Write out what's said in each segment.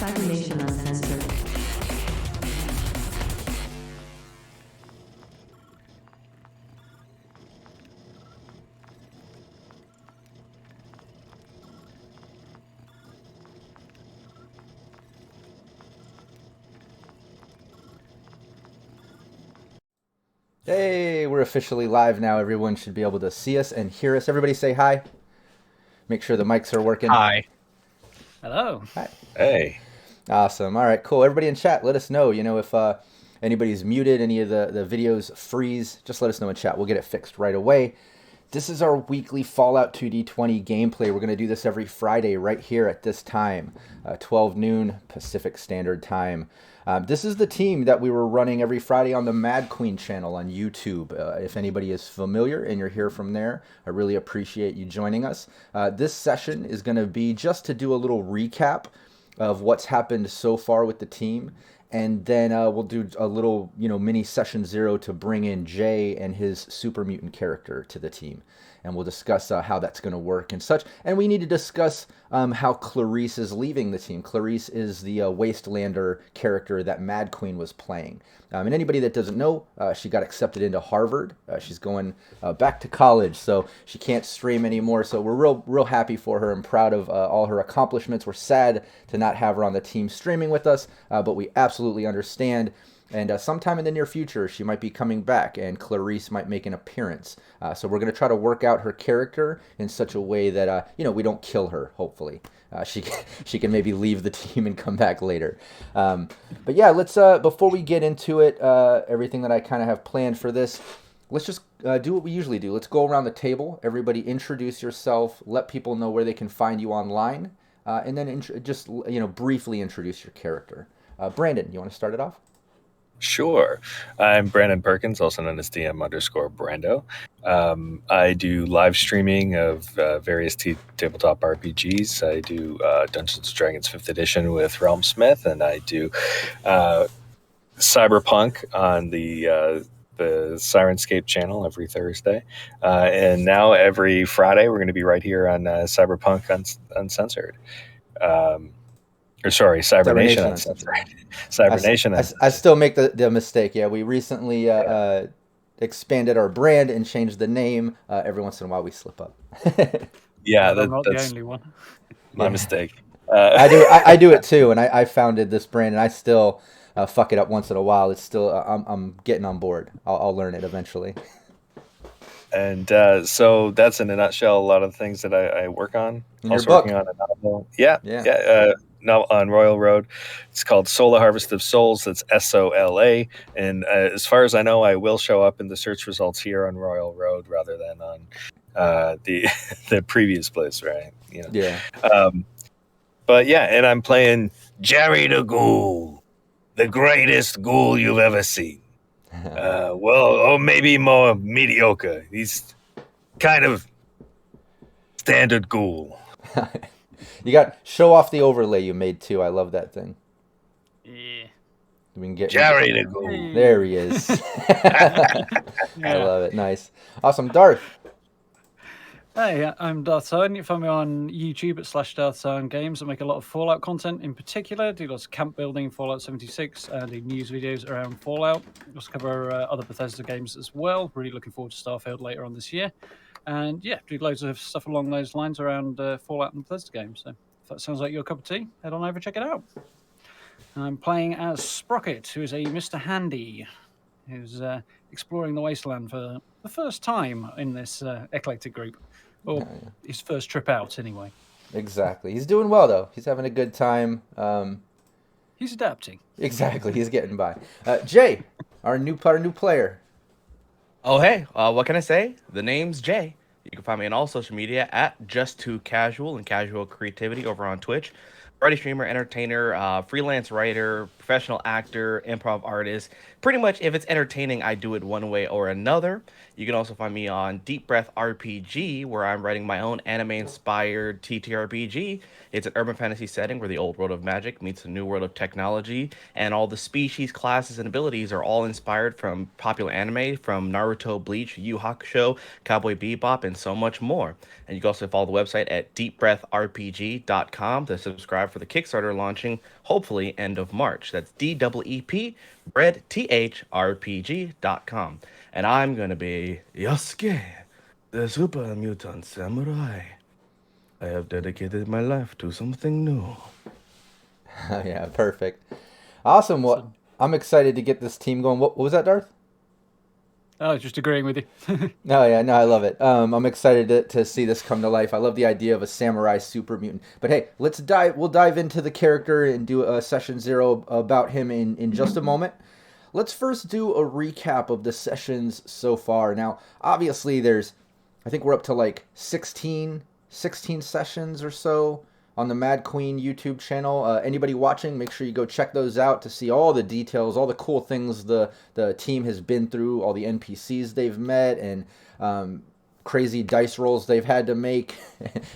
Hibernation Uncensored. Hey, we're officially live now. Everyone should be able to see us and hear us. Everybody say hi. Make sure the mics are working. Hi. Hello. Hi. Hey. Awesome. All right, cool. Everybody in chat, let us know. If anybody's muted, any of the videos freeze, just let us know in chat. We'll get it fixed right away. This is our weekly Fallout 2D20 gameplay. We're going to do this every Friday right here at this time, 12 noon Pacific Standard Time. This is the team that we were running every Friday on the Mad Queen channel on YouTube. If anybody is familiar and you're here from there, I really appreciate you joining us. This session is going to be just to do a little recap of what's happened so far with the team. And then we'll do a little, mini session 0 to bring in Jay and his super mutant character to the team. And we'll discuss how that's going to work and such. And we need to discuss how Clarice is leaving the team. Clarice is the Wastelander character that Mad Queen was playing. And anybody that doesn't know, she got accepted into Harvard. She's going back to college, so she can't stream anymore. So we're real happy for her and proud of all her accomplishments. We're sad to not have her on the team streaming with us, but we absolutely understand. And sometime in the near future, she might be coming back, and Clarice might make an appearance. So we're going to try to work out her character in such a way that we don't kill her. Hopefully, she can maybe leave the team and come back later. But yeah, let's before we get into it, everything that I kind of have planned for this, let's just do what we usually do. Let's go around the table. Everybody, introduce yourself. Let people know where they can find you online, and then just briefly introduce your character. Brandon, you want to start it off? Sure. I'm Brandon Perkins, also known as DM_Brando. I do live streaming of various tabletop RPGs. I do Dungeons & Dragons 5th edition with Realmsmith, and I do Cyberpunk on the Sirenscape channel every Thursday. And now every Friday, we're going to be right here on Cyberpunk Uncensored. Cybernation Uncensored. Cybernation Uncensored. I still make the mistake. Yeah, we recently expanded our brand and changed the name. Every once in a while, we slip up. Yeah, I'm not the only one. My mistake. I do it too, and I founded this brand, and I still fuck it up once in a while. It's still I'm getting on board. I'll learn it eventually. And so that's in a nutshell a lot of the things that I work on. In your book. Working on a novel. Yeah. Now on Royal Road. It's called Solar Harvest of Souls. That's SOLA. And as far as I know, I will show up in the search results here on Royal Road rather than on the previous place, right? Yeah. But yeah, and I'm playing Jerry the Ghoul, the greatest ghoul you've ever seen. Or maybe more mediocre. He's kind of standard ghoul. You got show off the overlay you made too. I love that thing. Yeah. We can get Jerry the Ghoul. There he is. I love it. Nice. Awesome. Darth. Hey, I'm Darth Zone. You find me on YouTube at /Darth Zone Games. I make a lot of Fallout content in particular. Do lots of camp building in Fallout 76 and do news videos around Fallout. Just cover other Bethesda games as well. Really looking forward to Starfield later on this year. And yeah, do loads of stuff along those lines around Fallout and Bethesda games. So if that sounds like your cup of tea, head on over and check it out. I'm playing as Sprocket, who is a Mr. Handy, who's exploring the Wasteland for the first time in this eclectic group. Or his first trip out, anyway. Exactly. He's doing well, though. He's having a good time. He's adapting. Exactly. He's getting by. Jay, our new player. Oh, hey. What can I say? The name's Jay. You can find me on all social media at Just2Casual and Casual Creativity over on Twitch. Variety streamer, entertainer, freelance writer, professional actor, improv artist. Pretty much, if it's entertaining, I do it one way or another. You can also find me on Deep Breath RPG, where I'm writing my own anime-inspired ttrpg. It's an urban fantasy setting where the old world of magic meets the new world of technology, and all the species, classes, and abilities are all inspired from popular anime, from Naruto, Bleach, Yu Yu Hakusho, Cowboy Bebop, and so much more. And you can also follow the website at deepbreathrpg.com to subscribe out for the Kickstarter launching hopefully end of March. That's DEEP Bread thrpg.com. And I'm gonna be Yosuke, the super mutant samurai. I have dedicated my life to something new. Yeah, perfect. Awesome. Well, I'm excited to get this team going. What was that, Darth? Oh, just agreeing with you. No, yeah, no, I love it. I'm excited to see this come to life. I love the idea of a samurai super mutant. But hey, we'll dive into the character and do a session 0 about him in just a moment. Let's first do a recap of the sessions so far. Now, obviously I think we're up to like 16 sessions or so on the Mad Queen YouTube channel. Anybody watching, make sure you go check those out to see all the details, all the cool things the team has been through, all the NPCs they've met, and crazy dice rolls they've had to make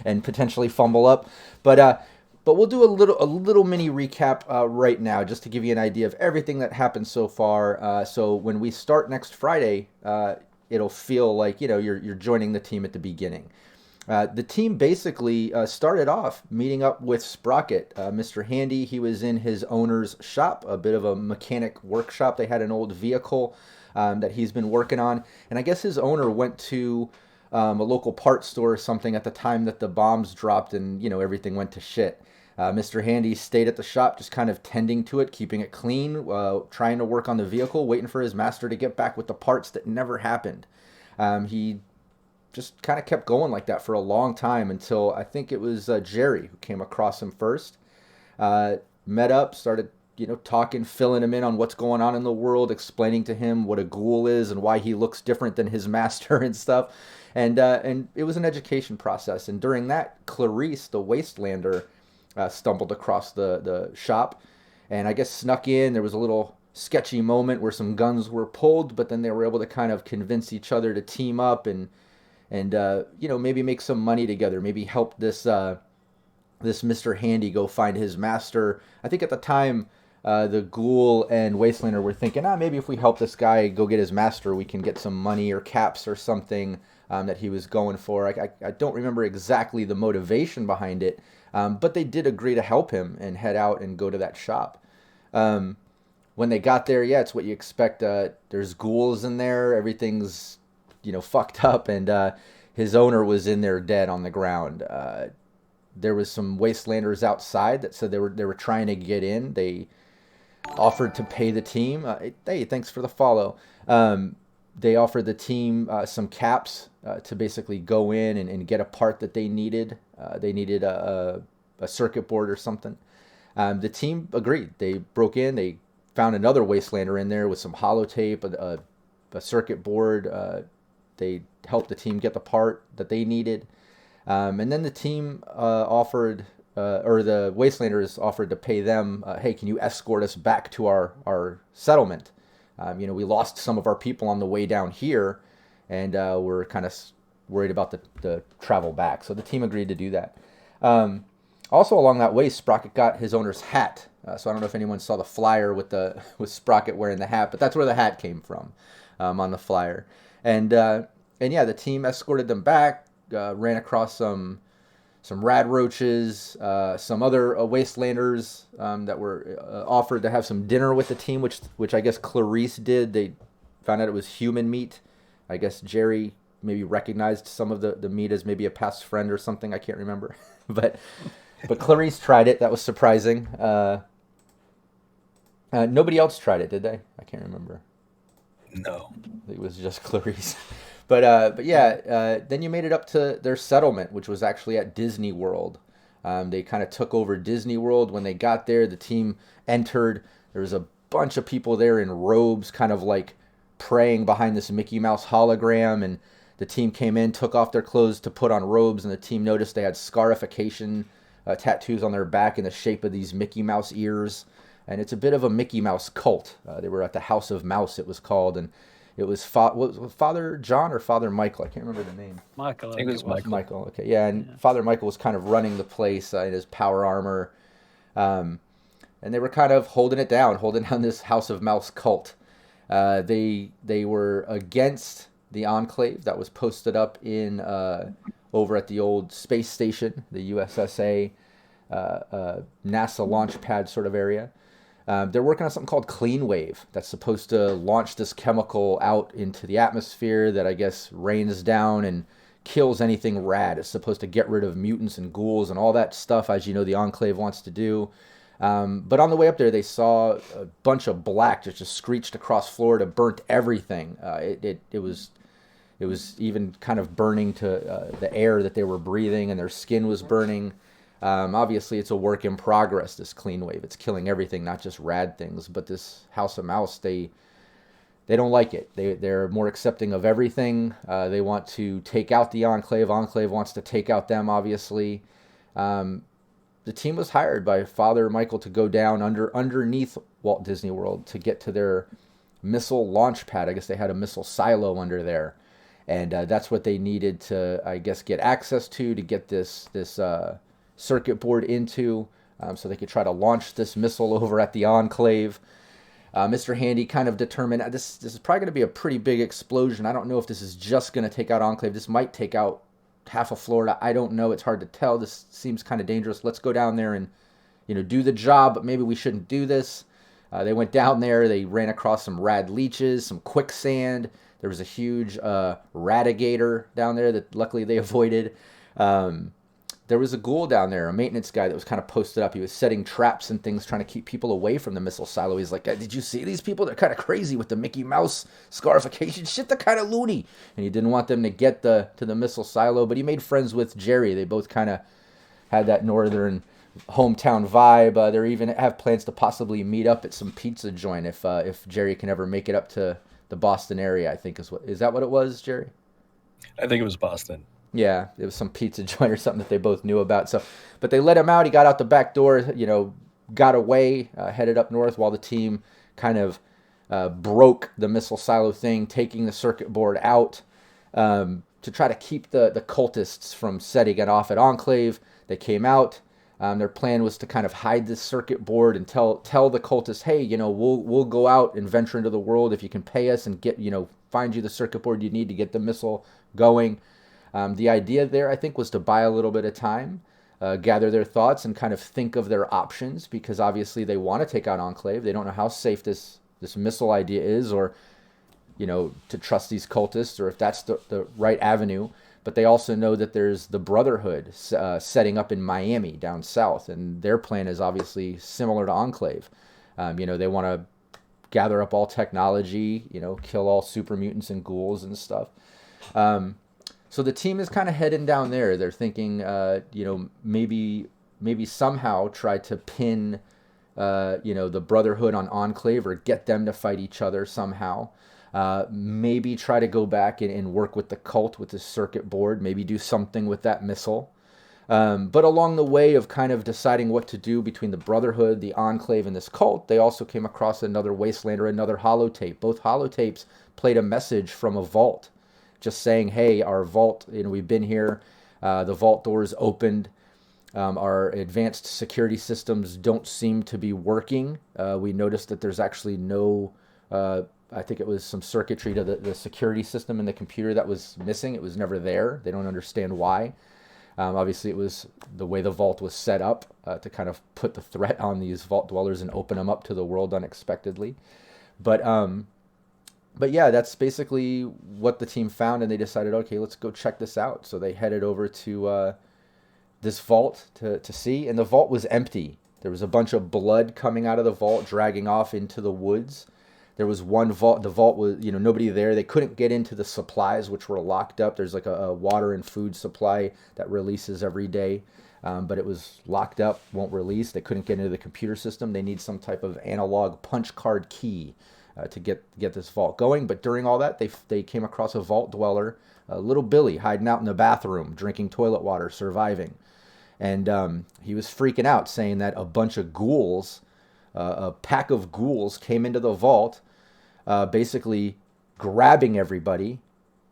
and potentially fumble up. But we'll do a little mini recap right now, just to give you an idea of everything that happened so far. So when we start next Friday, it'll feel like you're joining the team at the beginning. The team basically started off meeting up with Sprocket. Mr. Handy, he was in his owner's shop, a bit of a mechanic workshop. They had an old vehicle that he's been working on. And I guess his owner went to a local parts store or something at the time that the bombs dropped and, everything went to shit. Mr. Handy stayed at the shop just kind of tending to it, keeping it clean, trying to work on the vehicle, waiting for his master to get back with the parts that never happened. He just kind of kept going like that for a long time until I think it was Jerry who came across him first. Met up, started talking, filling him in on what's going on in the world, explaining to him what a ghoul is and why he looks different than his master and stuff. And it was an education process. And during that, Clarice, the Wastelander, stumbled across the shop and I guess snuck in. There was a little sketchy moment where some guns were pulled, but then they were able to kind of convince each other to team up and maybe make some money together, maybe help this Mr. Handy go find his master. I think at the time, the Ghoul and Wastelander were thinking, maybe if we help this guy go get his master, we can get some money or caps or something that he was going for. I don't remember exactly the motivation behind it, but they did agree to help him and head out and go to that shop. When they got there, it's what you expect. There's ghouls in there. Everything's fucked up, and his owner was in there dead on the ground. There was some Wastelanders outside that said they were trying to get in. They offered to pay the team. Hey, thanks for the follow. They offered the team some caps to basically go in and get a part that they needed. They needed a circuit board or something. The team agreed. They broke in. They found another Wastelander in there with some holotape, a circuit board. They helped the team get the part that they needed. And then the team offered, or the Wastelanders offered to pay them, hey, can you escort us back to our settlement? We lost some of our people on the way down here, and we're kind of worried about the travel back. So the team agreed to do that. Also along that way, Sprocket got his owner's hat. So I don't know if anyone saw the flyer with Sprocket wearing the hat, but that's where the hat came from on the flyer. And yeah, the team escorted them back, ran across some rad roaches, some other Wastelanders that were offered to have some dinner with the team, which I guess Clarice did. They found out it was human meat. I guess Jerry maybe recognized some of the meat as maybe a past friend or something. I can't remember. but Clarice tried it. That was surprising. Nobody else tried it, did they? I can't remember. No. It was just Clarice. But yeah, then you made it up to their settlement, which was actually at Disney World. They kind of took over Disney World. When they got there, the team entered. There was a bunch of people there in robes, kind of like praying behind this Mickey Mouse hologram. And the team came in, took off their clothes to put on robes, and the team noticed they had scarification tattoos on their back in the shape of these Mickey Mouse ears. And it's a bit of a Mickey Mouse cult. They were at the House of Mouse, it was called, and it was Father John or Father Michael. I can't remember the name. Michael. I think it was Michael. Michael. Okay, yeah, and Father Michael was kind of running the place in his power armor, and they were kind of holding down this House of Mouse cult. They were against the enclave that was posted up in over at the old space station, the USSA. NASA launch pad sort of area. They're working on something called Clean Wave that's supposed to launch this chemical out into the atmosphere that I guess rains down and kills anything rad. It's supposed to get rid of mutants and ghouls and all that stuff, as you know, the Enclave wants to do. But on the way up there, they saw a bunch of black that just screeched across Florida, burnt everything. It was even kind of burning to the air that they were breathing, and their skin was burning. Obviously, it's a work in progress, this Clean Wave. It's killing everything, not just rad things. But this House of Mouse, they don't like it. They're more accepting of everything. They want to take out the Enclave. Enclave wants to take out them, obviously. The team was hired by Father Michael to go down underneath Walt Disney World to get to their missile launch pad. I guess they had a missile silo under there. And that's what they needed to, I guess, get access to get this circuit board into, so they could try to launch this missile over at the Enclave. Mr. Handy kind of determined this is probably going to be a pretty big explosion. I don't know if this is just going to take out Enclave. This might take out half of Florida. I don't know. It's hard to tell. This seems kind of dangerous. Let's go down there and do the job, but maybe we shouldn't do this. They went down there. They ran across some rad leeches, some quicksand. There was a huge radigator down there that luckily they avoided. There was a ghoul down there, a maintenance guy that was kind of posted up. He was setting traps and things, trying to keep people away from the missile silo. He's like, did you see these people? They're kind of crazy with the Mickey Mouse scarification shit. They're kind of loony. And he didn't want them to get to the missile silo, but he made friends with Jerry. They both kind of had that northern hometown vibe. They even have plans to possibly meet up at some pizza joint if Jerry can ever make it up to the Boston area, I think is that what it was, Jerry? I think it was Boston. Yeah, it was some pizza joint or something that they both knew about. So, but they let him out. He got out the back door, got away, headed up north while the team kind of broke the missile silo thing, taking the circuit board out to try to keep the cultists from setting it off at Enclave. They came out. Their plan was to kind of hide this circuit board and tell the cultists, hey, we'll go out and venture into the world if you can pay us and get, find you the circuit board you need to get the missile going. The idea there, I think, was to buy a little bit of time, gather their thoughts, and kind of think of their options, because obviously they want to take out Enclave. They don't know how safe this missile idea is, or, to trust these cultists, or if that's the right avenue. But they also know that there's the Brotherhood setting up in Miami down south, and their plan is obviously similar to Enclave. They want to gather up all technology, kill all super mutants and ghouls and stuff. So the team is kind of heading down there. They're thinking, maybe somehow try to pin, the Brotherhood on Enclave, or get them to fight each other somehow. Maybe try to go back and work with the cult with the circuit board. Maybe do something with that missile. But along the way of kind of deciding what to do between the Brotherhood, the Enclave, and this cult, they also came across another Wastelander, another holotape. Both holotapes played a message from a vault, just saying, hey, our vault, we've been here, the vault doors opened, our advanced security systems don't seem to be working. We noticed that there's actually no, I think it was some circuitry to the security system in the computer that was missing. It was never there. They don't understand why. Obviously, it was the way the vault was set up to kind of put the threat on these vault dwellers and open them up to the world unexpectedly. But yeah, that's basically what the team found, and they decided, okay, let's go check this out. So they headed over to this vault to see, and the vault was empty. There was a bunch of blood coming out of the vault, dragging off into the woods. There was one vault. The vault was, nobody there. They couldn't get into the supplies, which were locked up. There's like a water and food supply that releases every day, but it was locked up, won't release. They couldn't get into the computer system. They need some type of analog punch card key to get this vault going. But during all that, they came across a vault dweller, little Billy, hiding out in the bathroom, drinking toilet water, surviving. And he was freaking out, saying that a bunch of ghouls, a pack of ghouls came into the vault, basically grabbing everybody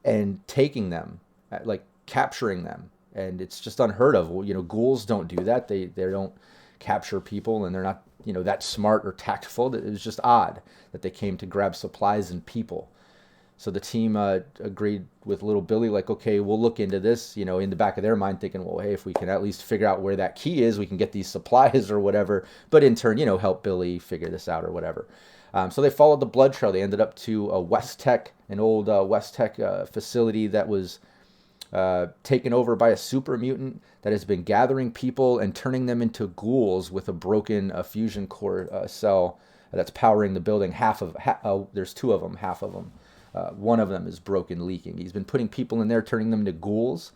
and taking them, like capturing them. And it's just unheard of. Well, ghouls don't do that. They don't capture people, and they're not, that smart or tactful. It was just odd that they came to grab supplies and people. So the team agreed with little Billy, like, okay, we'll look into this, you know, in the back of their mind thinking, well, hey, if we can at least figure out where that key is, we can get these supplies or whatever. But in turn, you know, help Billy figure this out or whatever. So they followed the blood trail. They ended up to a West Tech, an old West Tech facility that was taken over by a super mutant that has been gathering people and turning them into ghouls with a broken fusion core cell that's powering the building. There's two of them, half of them. One of them is broken, leaking. He's been putting people in there, turning them into ghouls,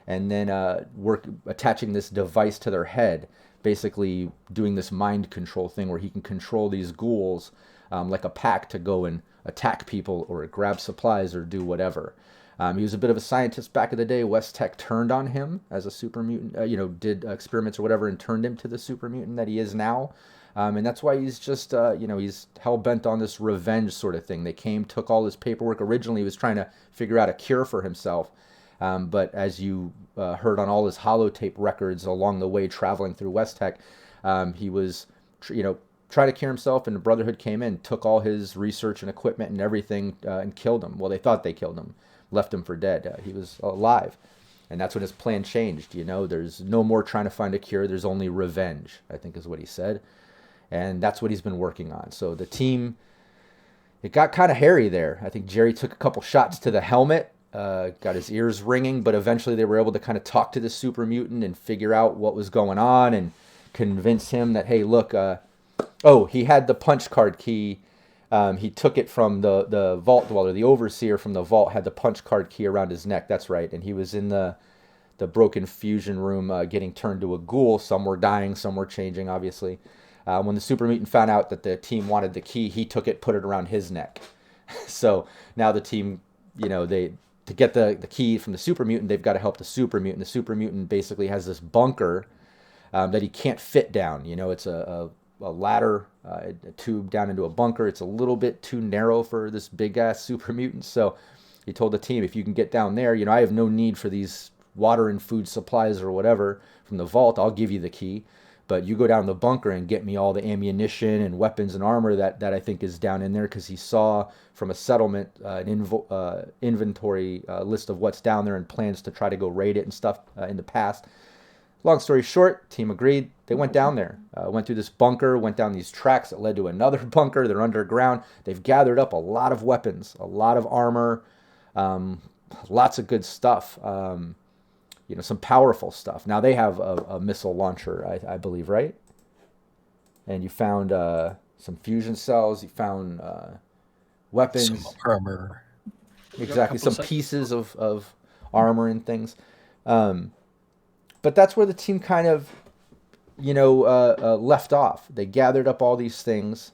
and then attaching this device to their head, basically doing this mind control thing where he can control these ghouls like a pack to go and attack people or grab supplies or do whatever. He was a bit of a scientist back in the day. West Tech turned on him as a super mutant, did experiments or whatever and turned him to the super mutant that he is now. And that's why he's just, he's hell-bent on this revenge sort of thing. They came, took all his paperwork. Originally, he was trying to figure out a cure for himself. But as you heard on all his holotape records along the way traveling through West Tech, he was, trying to cure himself, and the Brotherhood came in, took all his research and equipment and everything and killed him. Well, they thought they killed him, left him for dead. He was alive. And that's when his plan changed. There's no more trying to find a cure. There's only revenge, I think is what he said. And that's what he's been working on. So the team, it got kind of hairy there. I think Jerry took a couple shots to the helmet, got his ears ringing, but eventually they were able to kind of talk to the super mutant and figure out what was going on and convince him that, hey, look, he had the punch card key. He took it from the vault dweller, the overseer from the vault had the punch card key around his neck. That's right. And he was in the broken fusion room getting turned to a ghoul. Some were dying, some were changing, obviously. When the super mutant found out that the team wanted the key, he took it, put it around his neck. So now the team, to get the key from the super mutant, they've got to help the super mutant. The super mutant basically has this bunker that he can't fit down. It's a ladder, a tube down into a bunker. It's a little bit too narrow for this big-ass super mutant. So he told the team, if you can get down there, I have no need for these water and food supplies or whatever from the vault. I'll give you the key. But you go down the bunker and get me all the ammunition and weapons and armor that I think is down in there, because he saw from a settlement an inventory list of what's down there and plans to try to go raid it and stuff in the past. Long story short, team agreed. They went down there, went through this bunker, went down these tracks that led to another bunker. They're underground. They've gathered up a lot of weapons, a lot of armor, lots of good stuff. Some powerful stuff. Now they have a missile launcher, I believe, right? And you found some fusion cells. You found weapons. Some armor. Exactly. Some pieces of armor and things. But that's where the team kind of, left off. They gathered up all these things.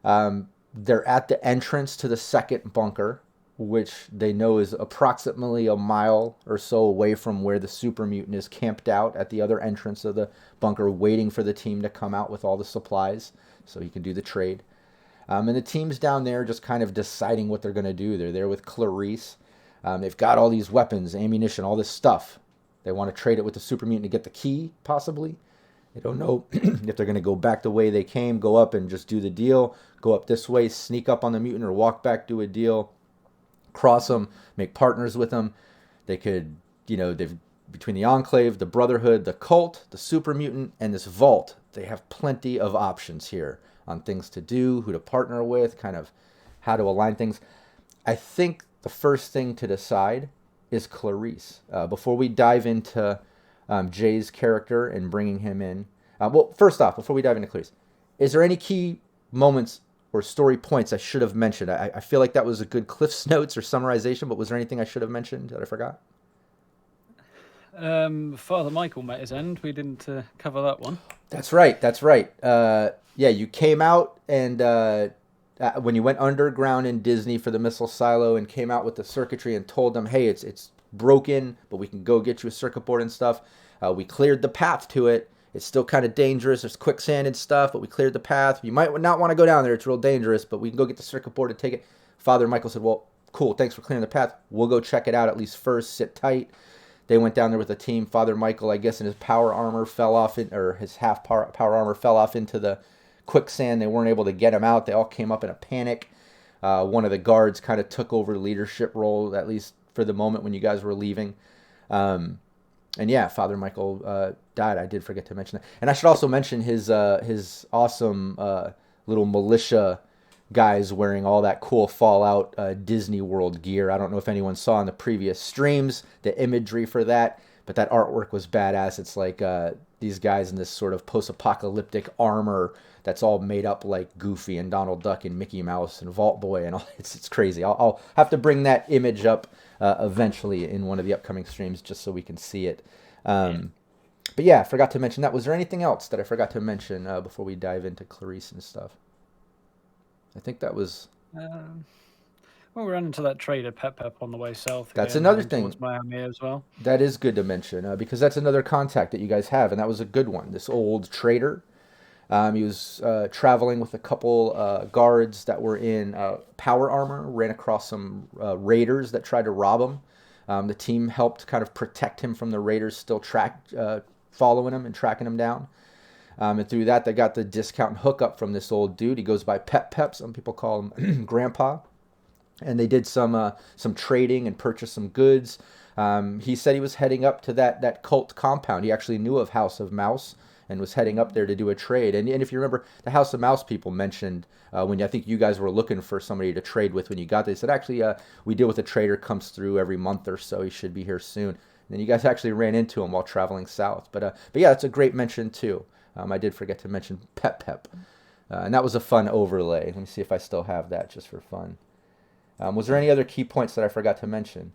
They're at the entrance to the second bunker, which they know is approximately a mile or so away from where the super mutant is camped out at the other entrance of the bunker, waiting for the team to come out with all the supplies so he can do the trade. And the team's down there just kind of deciding what they're going to do. They're there with Clarice. They've got all these weapons, ammunition, all this stuff. They want to trade it with the super mutant to get the key, possibly. They don't know if they're going to go back the way they came, go up and just do the deal, go up this way, sneak up on the mutant, or walk back, do a deal, cross them, make partners with them. They could, they've between the Enclave, the Brotherhood, the Cult, the super mutant, and this vault, they have plenty of options here on things to do, who to partner with, kind of how to align things. I think the first thing to decide is Clarice. Before we dive into Jay's character and bringing him in. First off, before we dive into Clarice, is there any key moments or story points I should have mentioned? I feel like that was a good Cliff's Notes or summarization, but was there anything I should have mentioned that I forgot? Father Michael met his end. We didn't cover that one. That's right. You came out and when you went underground in Disney for the missile silo and came out with the circuitry and told them, hey, it's broken, but we can go get you a circuit board and stuff. We cleared the path to it. It's still kind of dangerous. There's quicksand and stuff, but we cleared the path. You might not want to go down there. It's real dangerous, but we can go get the circuit board and take it. Father Michael said, well, cool. Thanks for clearing the path. We'll go check it out at least first. Sit tight. They went down there with a team. Father Michael, I guess, in his power armor fell off, his half power armor fell off into the quicksand. They weren't able to get him out. They all came up in a panic. One of the guards kind of took over leadership role, at least for the moment when you guys were leaving. And yeah, Father Michael died. I did forget to mention that. And I should also mention his awesome little militia guys wearing all that cool Fallout Disney World gear. I don't know if anyone saw in the previous streams the imagery for that, but that artwork was badass. It's like these guys in this sort of post-apocalyptic armor that's all made up like Goofy and Donald Duck and Mickey Mouse and Vault Boy and all. It's crazy. I'll have to bring that image up eventually in one of the upcoming streams just so we can see it. But yeah, I forgot to mention that. Was there anything else that I forgot to mention before we dive into Clarice and stuff? I think that was... Well, we ran into that trader Pep on the way south. That's again, another thing. Towards Miami as well. That is good to mention because that's another contact that you guys have, and that was a good one. This old trader. He was traveling with a couple guards that were in power armor, ran across some raiders that tried to rob him. The team helped kind of protect him from the raiders still following him and tracking him down. And through that, they got the discount and hookup from this old dude. He goes by Pep. Some people call him Grandpa. And they did some trading and purchased some goods. He said he was heading up to that cult compound. He actually knew of House of Mouse and was heading up there to do a trade. And if you remember, the House of Mouse people mentioned when I think you guys were looking for somebody to trade with when you got there. They said, actually, we deal with a trader, comes through every month or so. He should be here soon. And then you guys actually ran into him while traveling south. But yeah, that's a great mention, too. I did forget to mention Pep. And that was a fun overlay. Let me see if I still have that just for fun. Was there any other key points that I forgot to mention?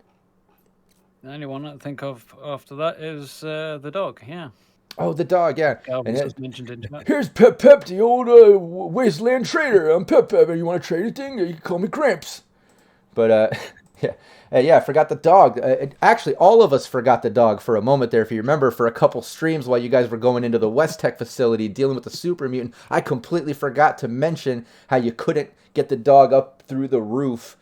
The only one I think of after that is the dog, yeah. Oh, the dog, yeah. Galvin's just mentioned in chat. Here's Pep, the old Wasteland trader. I'm Pep. You want to trade anything? You can call me Gramps. But, yeah, I forgot the dog. Actually, all of us forgot the dog for a moment there. If you remember, for a couple streams while you guys were going into the West Tech facility dealing with the super mutant, I completely forgot to mention how you couldn't get the dog up through the roof.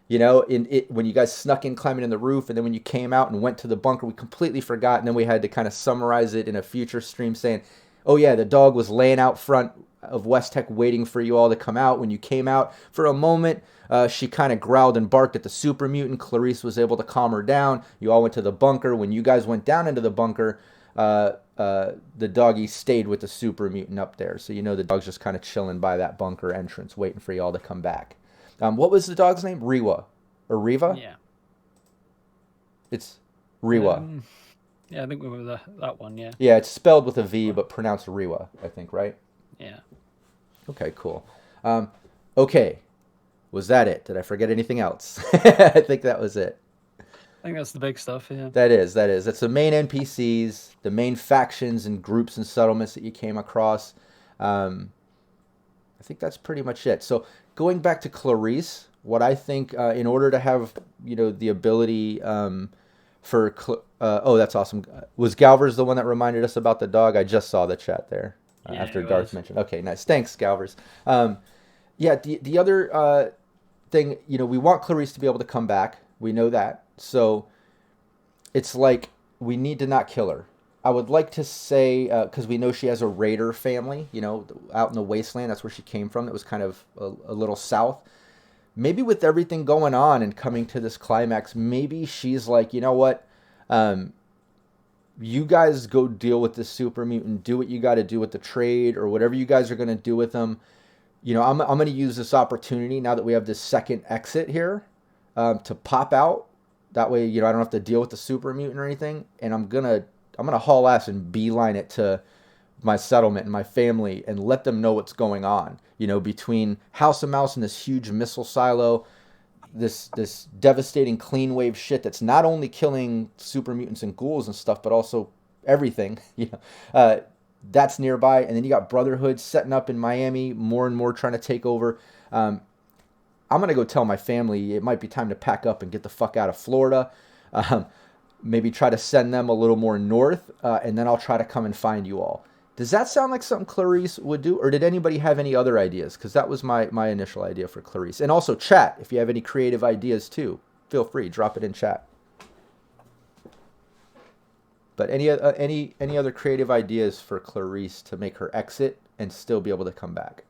You know, when you guys snuck in climbing in the roof, and then when you came out and went to the bunker, we completely forgot, and then we had to kind of summarize it in a future stream saying, oh yeah, the dog was laying out front of West Tech waiting for you all to come out. When you came out, for a moment, she kind of growled and barked at the super mutant. Clarice was able to calm her down. You all went to the bunker. When you guys went down into the bunker, the doggy stayed with the super mutant up there. So you know the dog's just kind of chilling by that bunker entrance waiting for you all to come back. What was the dog's name? Riwa. Or Riva? Yeah. It's Riwa. Yeah, I think we were that one, yeah. Yeah, it's spelled with a V, but pronounced Riwa, I think, right? Yeah. Okay, cool. Okay. Was that it? Did I forget anything else? I think that was it. I think that's the big stuff, yeah. That is. That's the main NPCs, the main factions and groups and settlements that you came across. I think that's pretty much it. So going back to Clarice, what I think in order to have, the ability for... oh, that's awesome. Was Galvers the one that reminded us about the dog? I just saw the chat there after Darth mentioned. Okay, nice. Thanks, Galvers. Yeah, the other thing, we want Clarice to be able to come back. We know that. So it's like we need to not kill her. I would like to say, because we know she has a raider family, out in the Wasteland. That's where she came from. That was kind of a little south. Maybe with everything going on and coming to this climax, maybe she's like, you know what? You guys go deal with this super mutant. Do what you got to do with the trade or whatever you guys are going to do with them. I'm going to use this opportunity now that we have this second exit here to pop out. That way, I don't have to deal with the super mutant or anything. And I'm gonna haul ass and beeline it to my settlement and my family and let them know what's going on. Between House of Mouse and this huge missile silo, this devastating clean wave shit that's not only killing super mutants and ghouls and stuff, but also everything. That's nearby. And then you got Brotherhood setting up in Miami, more and more trying to take over. I'm going to go tell my family it might be time to pack up and get the fuck out of Florida. Maybe try to send them a little more north, and then I'll try to come and find you all. Does that sound like something Clarice would do? Or did anybody have any other ideas? Because that was my initial idea for Clarice. And also chat, if you have any creative ideas too, feel free, drop it in chat. But any other creative ideas for Clarice to make her exit and still be able to come back?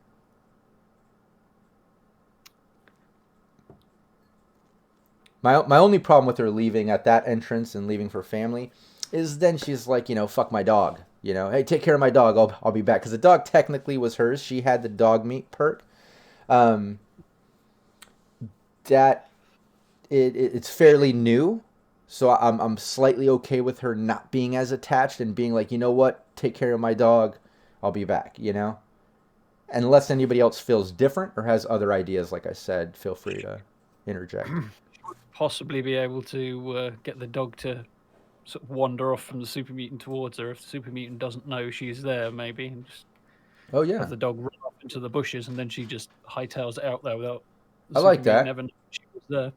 My only problem with her leaving at that entrance and leaving for family is then she's like, fuck my dog. Hey, take care of my dog. I'll be back. Because the dog technically was hers. She had the dog meat perk. Um, that it's fairly new. So I'm slightly okay with her not being as attached and being like, you know what? Take care of my dog. I'll be back, Unless anybody else feels different or has other ideas, like I said, feel free to interject. Possibly be able to get the dog to sort of wander off from the super mutant towards her if the super mutant doesn't know she's there, maybe, and just have the dog run off into the bushes, and then she just hightails it out there without the I like super mutant that. ever knowing she was there.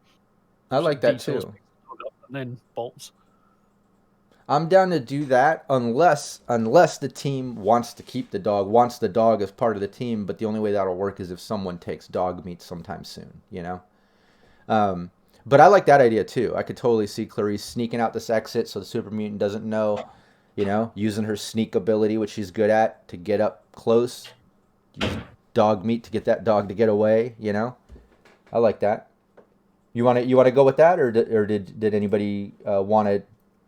I like that too. And then bolts. I'm down to do that unless the team wants to keep the dog, wants the dog as part of the team, but the only way that'll work is if someone takes dog meat sometime soon, But I like that idea too. I could totally see Clarice sneaking out this exit so the super mutant doesn't know, using her sneak ability, which she's good at, to get up close, use dog meat to get that dog to get away, I like that. You want to go with that, or did anybody want to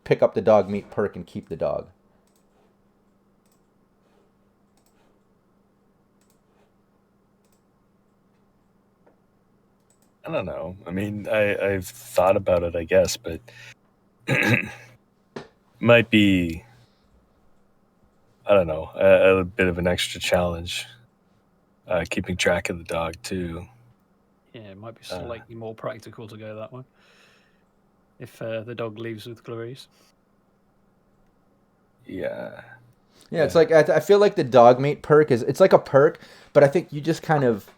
pick up the dog meat perk and keep the dog? I don't know. I mean, I've thought about it, I guess, but might be, I don't know, a bit of an extra challenge. Keeping track of the dog too. Yeah, it might be slightly more practical to go that way. If the dog leaves with Clarice. Yeah. Yeah, it's like I feel like the dog meat perk it's like a perk, but I think you just kind of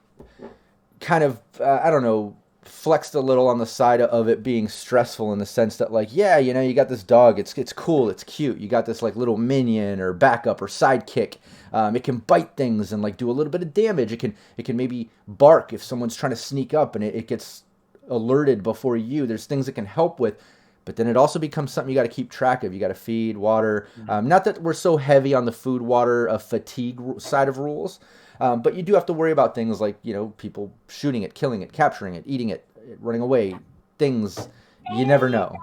I don't know, flexed a little on the side of it being stressful in the sense that like, yeah, you got this dog, it's cool, it's cute. You got this like little minion or backup or sidekick. It can bite things and like do a little bit of damage. It can maybe bark if someone's trying to sneak up and it gets alerted before you. There's things it can help with. But then it also becomes something you got to keep track of. You got to feed, water. Not that we're so heavy on the food, water, fatigue side of rules, but you do have to worry about things like, people shooting it, killing it, capturing it, eating it, running away. Things you never know.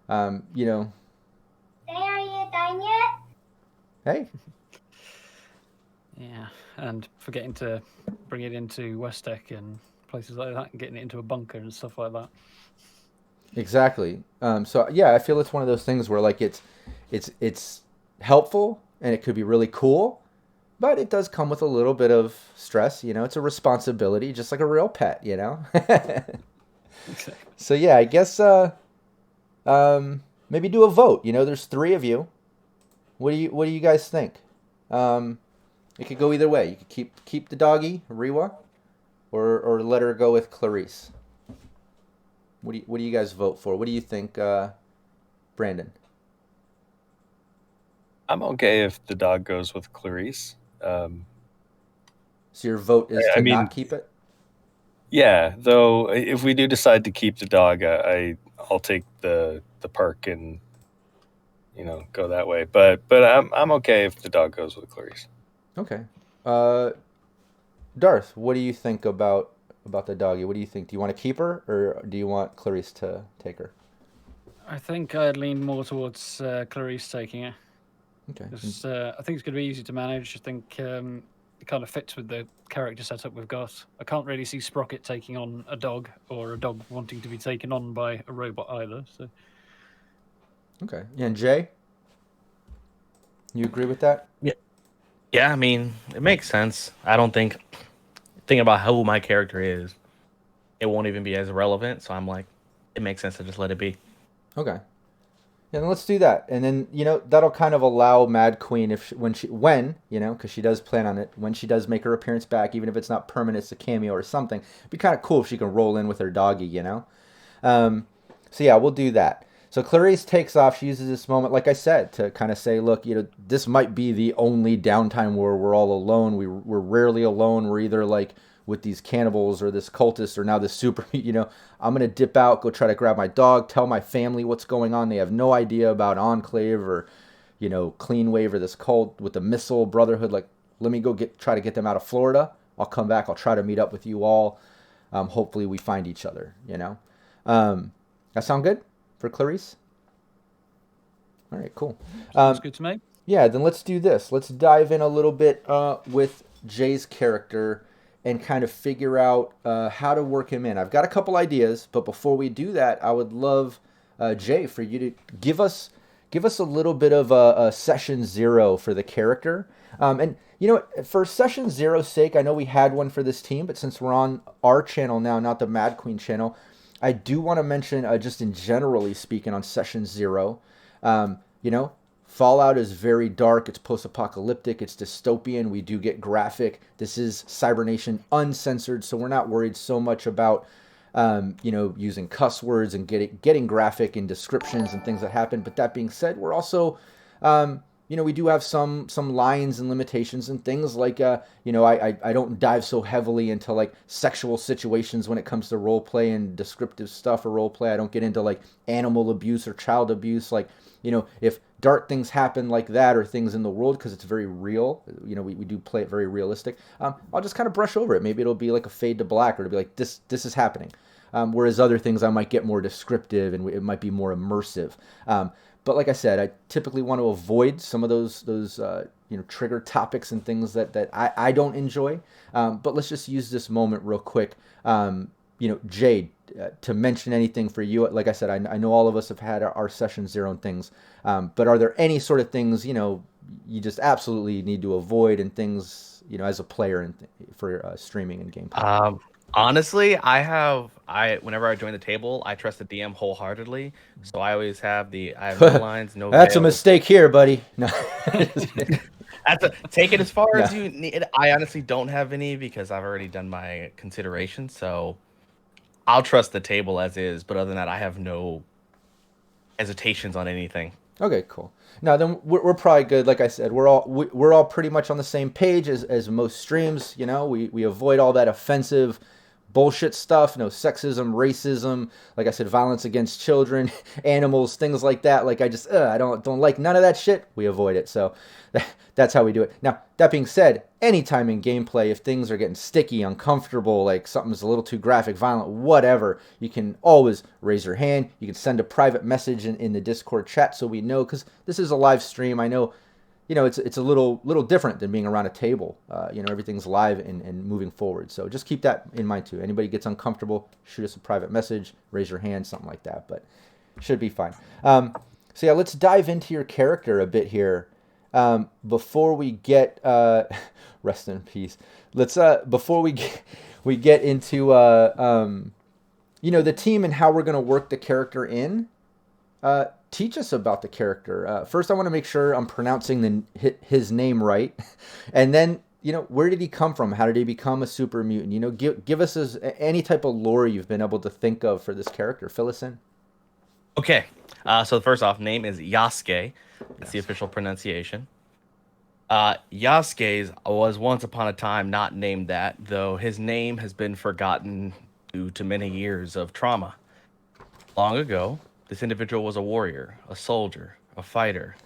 Are you done yet? Hey. Yeah, and forgetting to bring it into Westec and places like that, and getting it into a bunker and stuff like that. Exactly. So yeah, I feel it's one of those things where like it's helpful and it could be really cool, but it does come with a little bit of stress. It's a responsibility, just like a real pet. So yeah, I guess maybe do a vote. There's 3 of you. What do you guys think? It could go either way. You could keep the doggy, Rewa, or let her go with Clarice. What do you guys vote for? What do you think, Brandon? I'm okay if the dog goes with Clarice. So your vote is to not keep it? Yeah, though if we do decide to keep the dog, I'll take the perk and go that way. But I'm okay if the dog goes with Clarice. Okay. Darth, what do you think about the doggy? What do you think? Do you want to keep her, or do you want Clarice to take her? I think I'd lean more towards Clarice taking her. Okay. I think it's going to be easy to manage. I think it kind of fits with the character setup we've got. I can't really see Sprocket taking on a dog, or a dog wanting to be taken on by a robot either. So. Okay. And Jay, you agree with that? Yeah. Yeah, I mean, it makes sense. I don't think thinking about who my character is, it won't even be as relevant. So I'm like, it makes sense to just let it be. Okay. Yeah, then let's do that. And then, that'll kind of allow Mad Queen when, because she does plan on it, when she does make her appearance back, even if it's not permanent, it's a cameo or something. It'd be kind of cool if she can roll in with her doggy, So yeah, we'll do that. So Clarice takes off. She uses this moment, like I said, to kind of say, look, this might be the only downtime where we're all alone. We're rarely alone. We're either like with these cannibals or this cultist or now this super, I'm going to dip out, go try to grab my dog, tell my family what's going on. They have no idea about Enclave or, Clean Wave or this cult with the Missile Brotherhood. Like, let me go try to get them out of Florida. I'll come back. I'll try to meet up with you all. Hopefully we find each other, That sound good for Clarice? All right, cool. Sounds good to me. Yeah, then let's do this. Let's dive in a little bit with Jay's character and kind of figure out how to work him in. I've got a couple ideas, but before we do that, I would love Jay for you to give us a little bit of a session 0 for the character. And you know, for session 0's sake, I know we had one for this team, but since we're on our channel now, not the Mad Queen channel, I do want to mention just in generally speaking on session 0. You know, Fallout is very dark. It's post-apocalyptic. It's dystopian. We do get graphic. This is Cybernation uncensored, so we're not worried so much about, you know, using cuss words and getting graphic in descriptions and things that happen. But that being said, we're also, you know, we do have some lines and limitations and things like, you know, I don't dive so heavily into like sexual situations when it comes to role play and descriptive stuff or role play. I don't get into like animal abuse or child abuse, like. You know, if dark things happen like that or things in the world because it's very real, you know, we do play it very realistic, I'll just kind of brush over it. Maybe it'll be like a fade to black or it'll be like, this is happening. Whereas other things I might get more descriptive and it might be more immersive. But like I said, I typically want to avoid some of those you know, trigger topics and things that I don't enjoy. But let's just use this moment real quick. You know, Jade, to mention anything for you. Like I said, I know all of us have had our session 0 and things, but are there any sort of things, you know, you just absolutely need to avoid and things, you know, as a player and for streaming and gameplay? Honestly, whenever I join the table, I trust the DM wholeheartedly. So I always have I have no lines, no That's veils. a mistake here, buddy. No. Take it as far as No. you need. I honestly don't have any because I've already done my consideration. So I'll trust the table as is, but other than that, I have no hesitations on anything. Okay, cool. Now then, we're probably good. Like I said, we're all pretty much on the same page as most streams. You know, we avoid all that offensive bullshit stuff. No sexism, racism. Like I said, violence against children, animals, things like that. Like I don't like none of that shit. We avoid it. So that's how we do it. Now that being said, anytime in gameplay, if things are getting sticky, uncomfortable, like something's a little too graphic, violent, whatever, you can always raise your hand. You can send a private message in the Discord chat so we know, because this is a live stream. I know, you know, it's a little different than being around a table. You know, everything's live and moving forward. So just keep that in mind too. Anybody gets uncomfortable, shoot us a private message, raise your hand, something like that. But should be fine. So yeah, let's dive into your character a bit here. Before we get rest in peace. Let's before we get into you know, the team and how we're going to work the character in. Teach us about the character. First, I want to make sure I'm pronouncing his name right, and then, you know, where did he come from? How did he become a super mutant? You know, give us any type of lore you've been able to think of for this character. Fill us in. Okay. So first off, name is Yasuke. That's the official pronunciation. Yasuke was once upon a time not named that, though his name has been forgotten due to many years of trauma. Long ago, this individual was a warrior, a soldier, a fighter.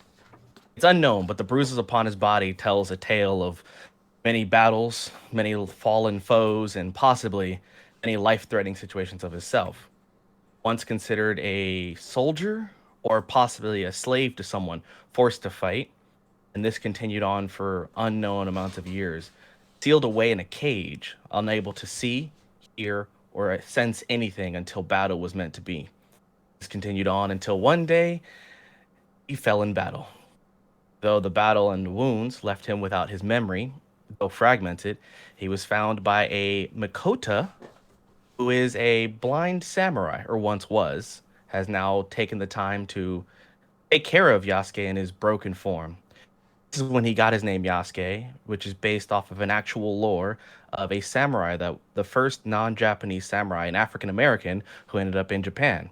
It's unknown, but the bruises upon his body tells a tale of many battles, many fallen foes, and possibly many life-threatening situations of himself. Once considered a soldier or possibly a slave to someone forced to fight, and this continued on for unknown amounts of years, sealed away in a cage, unable to see, hear, or sense anything until battle was meant to be. This continued on until one day he fell in battle. Though the battle and wounds left him without his memory, though fragmented, he was found by a Makota, who is a blind samurai, or once was, has now taken the time to take care of Yasuke in his broken form. This is when he got his name Yasuke, which is based off of an actual lore of a samurai, that the first non-Japanese samurai, an African American who ended up in Japan.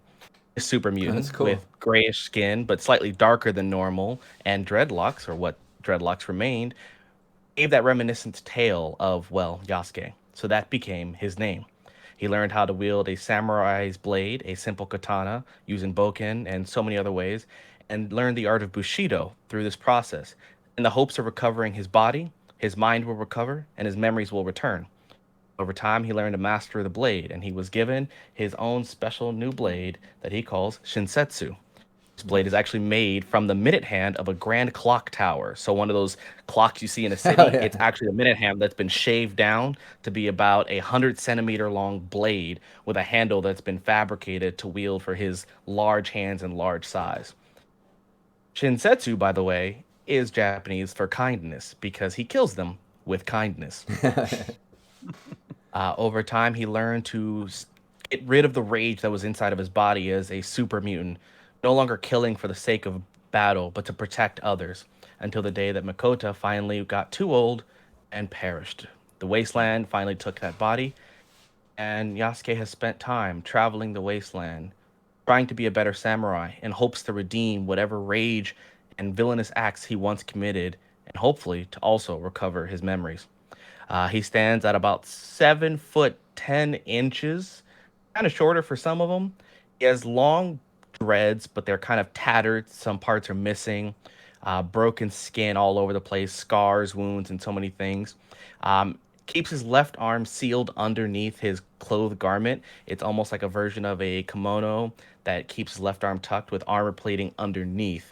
A super mutant cool. with grayish skin, but slightly darker than normal, and dreadlocks, or what dreadlocks remained, gave that reminiscent tale of, well, Yasuke. So that became his name. He learned how to wield a samurai's blade, a simple katana, using bokken and so many other ways, and learned the art of Bushido through this process. In the hopes of recovering his body, his mind will recover, and his memories will return. Over time, he learned to master the blade, and he was given his own special new blade that he calls Shinsetsu. This blade is Nice. actually made from the minute hand of a grand clock tower. So one of those clocks you see in a Hell city, it's yeah. actually a minute hand that's been shaved down to be about 100 centimeter long blade with a handle that's been fabricated to wield for his large hands and large size. Shinsetsu, by the way, is Japanese for kindness because he kills them with kindness. Over time, he learned to get rid of the rage that was inside of his body as a super mutant, no longer killing for the sake of battle, but to protect others, until the day that Makota finally got too old and perished. The wasteland finally took that body, and Yasuke has spent time traveling the wasteland, trying to be a better samurai in hopes to redeem whatever rage and villainous acts he once committed, and hopefully to also recover his memories. He stands at about 7 foot 10 inches, kind of shorter for some of them. He has long dreads, but they're kind of tattered. Some parts are missing. Broken skin all over the place, scars, wounds, and so many things. Keeps his left arm sealed underneath his clothed garment. It's almost like a version of a kimono that keeps his left arm tucked with armor plating underneath.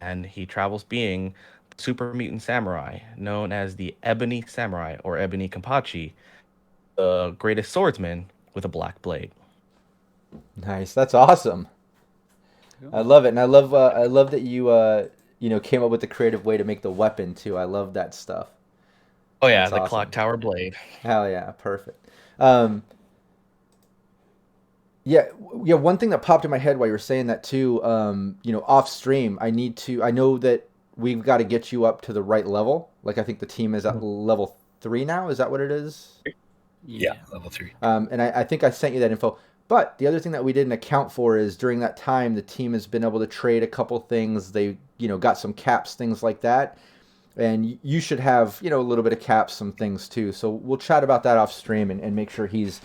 And he travels being super mutant samurai, known as the Ebony Samurai or Ebony Kenpachi, the greatest swordsman with a black blade. Nice. That's awesome. I love it, and I love that you came up with the creative way to make the weapon too. I love that stuff. Oh yeah, That's the clock awesome. tower blade. Hell yeah, perfect. Um, yeah, yeah. One thing that popped in my head while you were saying that too, off stream, I know that we've got to get you up to the right level. Like I think the team is at level 3 now. Is that what it is? Yeah, Yeah. level 3. And I think I sent you that info. But the other thing that we didn't account for is during that time, the team has been able to trade a couple things. They, got some caps, things like that. And you should have, a little bit of caps, some things too. So we'll chat about that off stream and make sure he's,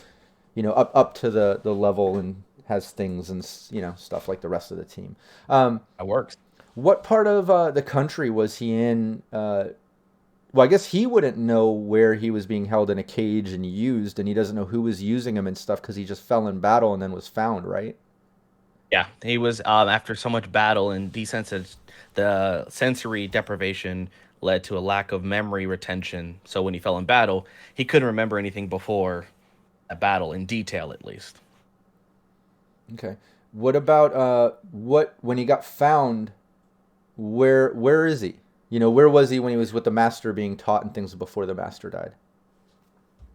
up to the level and has things and, stuff like the rest of the team. That works. What part of the country was he in? Well, I guess he wouldn't know where he was being held in a cage and used, and he doesn't know who was using him and stuff because he just fell in battle and then was found, right? Yeah, he was after so much battle and the sensory deprivation led to a lack of memory retention. So when he fell in battle, he couldn't remember anything before a battle in detail, at least. Okay. What about when he got found? Where is he? Where was he when he was with the master being taught and things before the master died?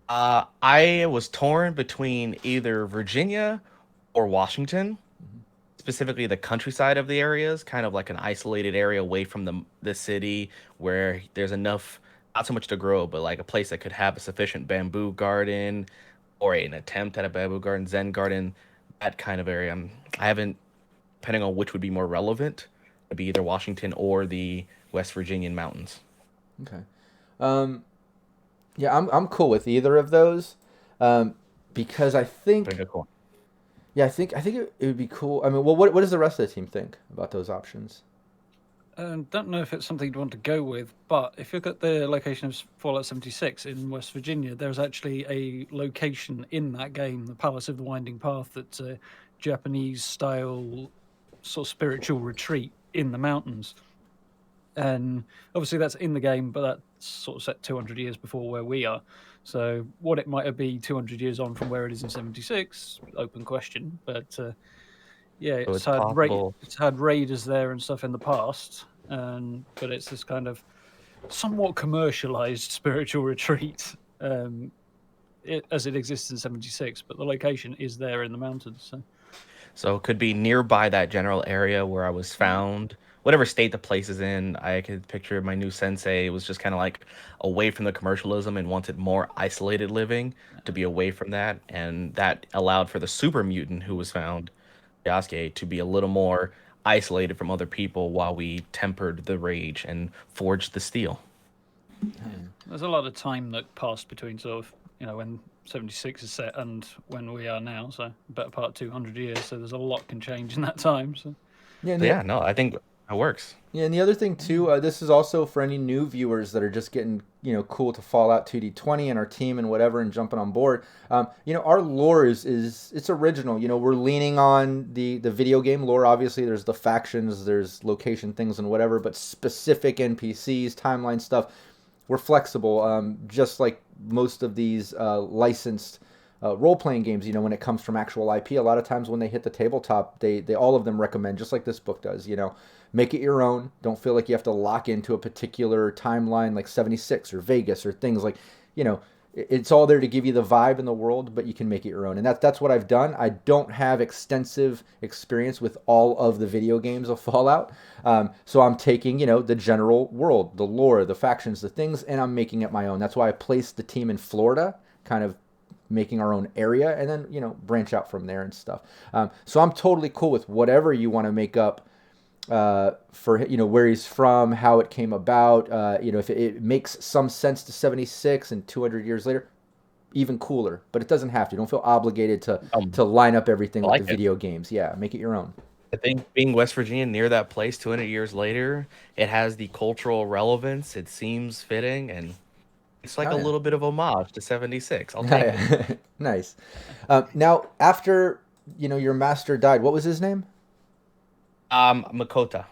I was torn between either Virginia or Washington, specifically the countryside of the areas, kind of like an isolated area away from the city where there's enough, not so much to grow, but like a place that could have a sufficient bamboo garden or an attempt at a bamboo garden, Zen garden, that kind of area. I haven't, depending on which would be more relevant, it'd be either Washington or the West Virginian mountains. Okay. Um, yeah, I'm cool with either of those, because I think Pretty good call. yeah, I think it would be cool. I mean, well, what does the rest of the team think about those options? Don't know if it's something you'd want to go with, but if you look at the location of Fallout 76 in West Virginia, there's actually a location in that game, the Palace of the Winding Path, that's a Japanese style sort of spiritual retreat in the mountains. And obviously that's in the game, but that's sort of set 200 years before where we are. So what it might be 200 years on from where it is in 76, open question. But yeah, So it's possible. it's had raiders there and stuff in the past, but it's this kind of somewhat commercialized spiritual retreat as it exists in 76, but the location is there in the mountains. So it could be nearby that general area where I was found. Whatever state the place is in, I could picture my new sensei was just kind of like away from the commercialism and wanted more isolated living to be away from that. And that allowed for the super mutant who was found, Yasuke, to be a little more isolated from other people while we tempered the rage and forged the steel. There's a lot of time that passed between sort of, when 76 is set and when we are now, so better part 200 years, so there's a lot can change in that time. So Yeah, So yeah, no, I think That works. Yeah, and the other thing too, this is also for any new viewers that are just getting, cool to Fallout 2D20 and our team and whatever and jumping on board. Our lore is it's original. We're leaning on the video game lore. Obviously, there's the factions, there's location things and whatever, but specific NPCs, timeline stuff, we're flexible. Just like most of these licensed role-playing games, when it comes from actual IP, a lot of times when they hit the tabletop, they all of them recommend, just like this book does, make it your own. Don't feel like you have to lock into a particular timeline like 76 or Vegas or things like, it's all there to give you the vibe in the world, but you can make it your own. And that's what I've done. I don't have extensive experience with all of the video games of Fallout. So I'm taking, the general world, the lore, the factions, the things, and I'm making it my own. That's why I placed the team in Florida, kind of making our own area, and then, branch out from there and stuff. So I'm totally cool with whatever you want to make up for where he's from, how it came about, if it makes some sense to 76 and 200 years later, even cooler. But it doesn't have to. Don't feel obligated to line up everything with the video games. Yeah, make it your own. I think being West Virginia near that place 200 years later, it has the cultural relevance. It seems fitting, and it's like a little bit of homage to 76. I'll take it. Nice. Now, after your master died, what was his name? Makota.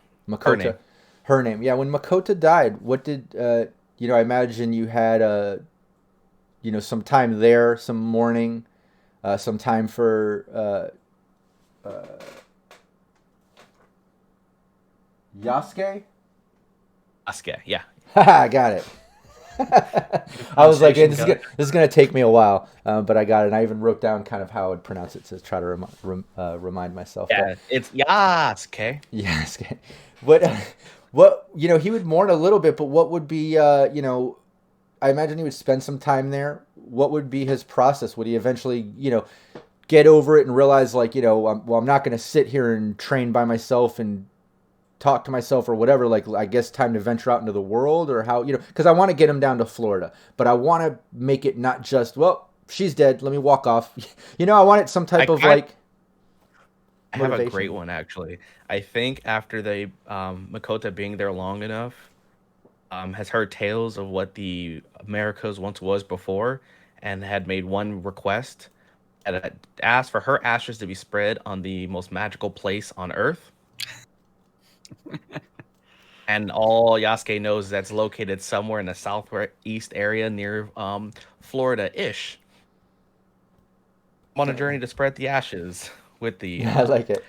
Her name. Yeah, when Makota died, what did I imagine you had some time there, some mourning, some time for Yasuke? Yasuke, yeah. I got it. I was like, this is gonna take me a while, but I got it. And I even wrote down kind of how I'd pronounce it to try to remind myself. Yeah, it's Yasuke. Yasuke. What he would mourn a little bit, but what would be I imagine he would spend some time there. What would be his process? Would he eventually get over it and realize like I'm not gonna sit here and train by myself and talk to myself or whatever, like I guess time to venture out into the world, or how, because I want to get him down to Florida, but I want to make it not just, well, she's dead, let me walk off. I want it some type of like I have a great one, actually. I think after they Makota being there long enough, has heard tales of what the Americas once was before, and had made one request, and had asked for her ashes to be spread on the most magical place on Earth. And all Yasuke knows is that's located somewhere in the southeast area near Florida-ish. I'm on a journey to spread the ashes with the... I like it.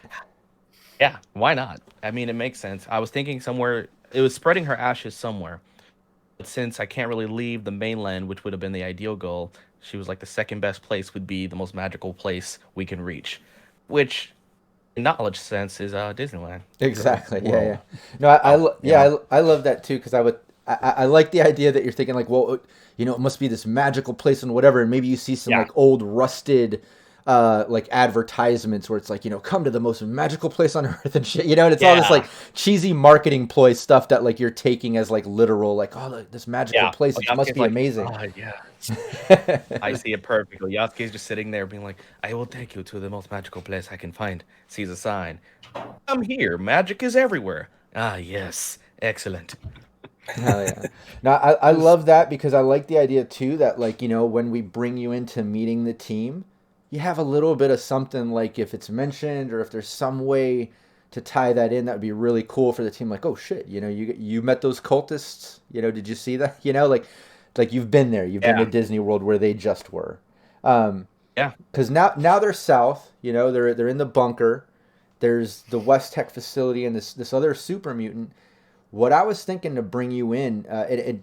Yeah, why not? I mean, it makes sense. I was thinking somewhere... It was spreading her ashes somewhere. But since I can't really leave the mainland, which would have been the ideal goal, she was like the second best place would be the most magical place we can reach. Which... knowledge sense is Disneyland. Exactly. Yeah. No, I love that too, because I like the idea that you're thinking like, well, it must be this magical place and whatever, and maybe you see some like old rusted like advertisements where it's like, come to the most magical place on earth and shit, and it's all this like cheesy marketing ploy stuff that like you're taking as like literal, like, oh, this magical place, it must be like, amazing. Yeah. I see it perfectly. Yasuke's just sitting there being like, I will take you to the most magical place I can find. Sees a sign. I'm here. Magic is everywhere. Ah, yes. Excellent. Oh, yeah. No, I love that, because I like the idea too that like, when we bring you into meeting the team, you have a little bit of something, like if it's mentioned or if there's some way to tie that in, that would be really cool for the team. Like, oh shit, you met those cultists, did you see that? Like you've been there, you've been to Disney World where they just were. Because now they're south, they're in the bunker. There's the West Tech facility and this other super mutant. What I was thinking to bring you in,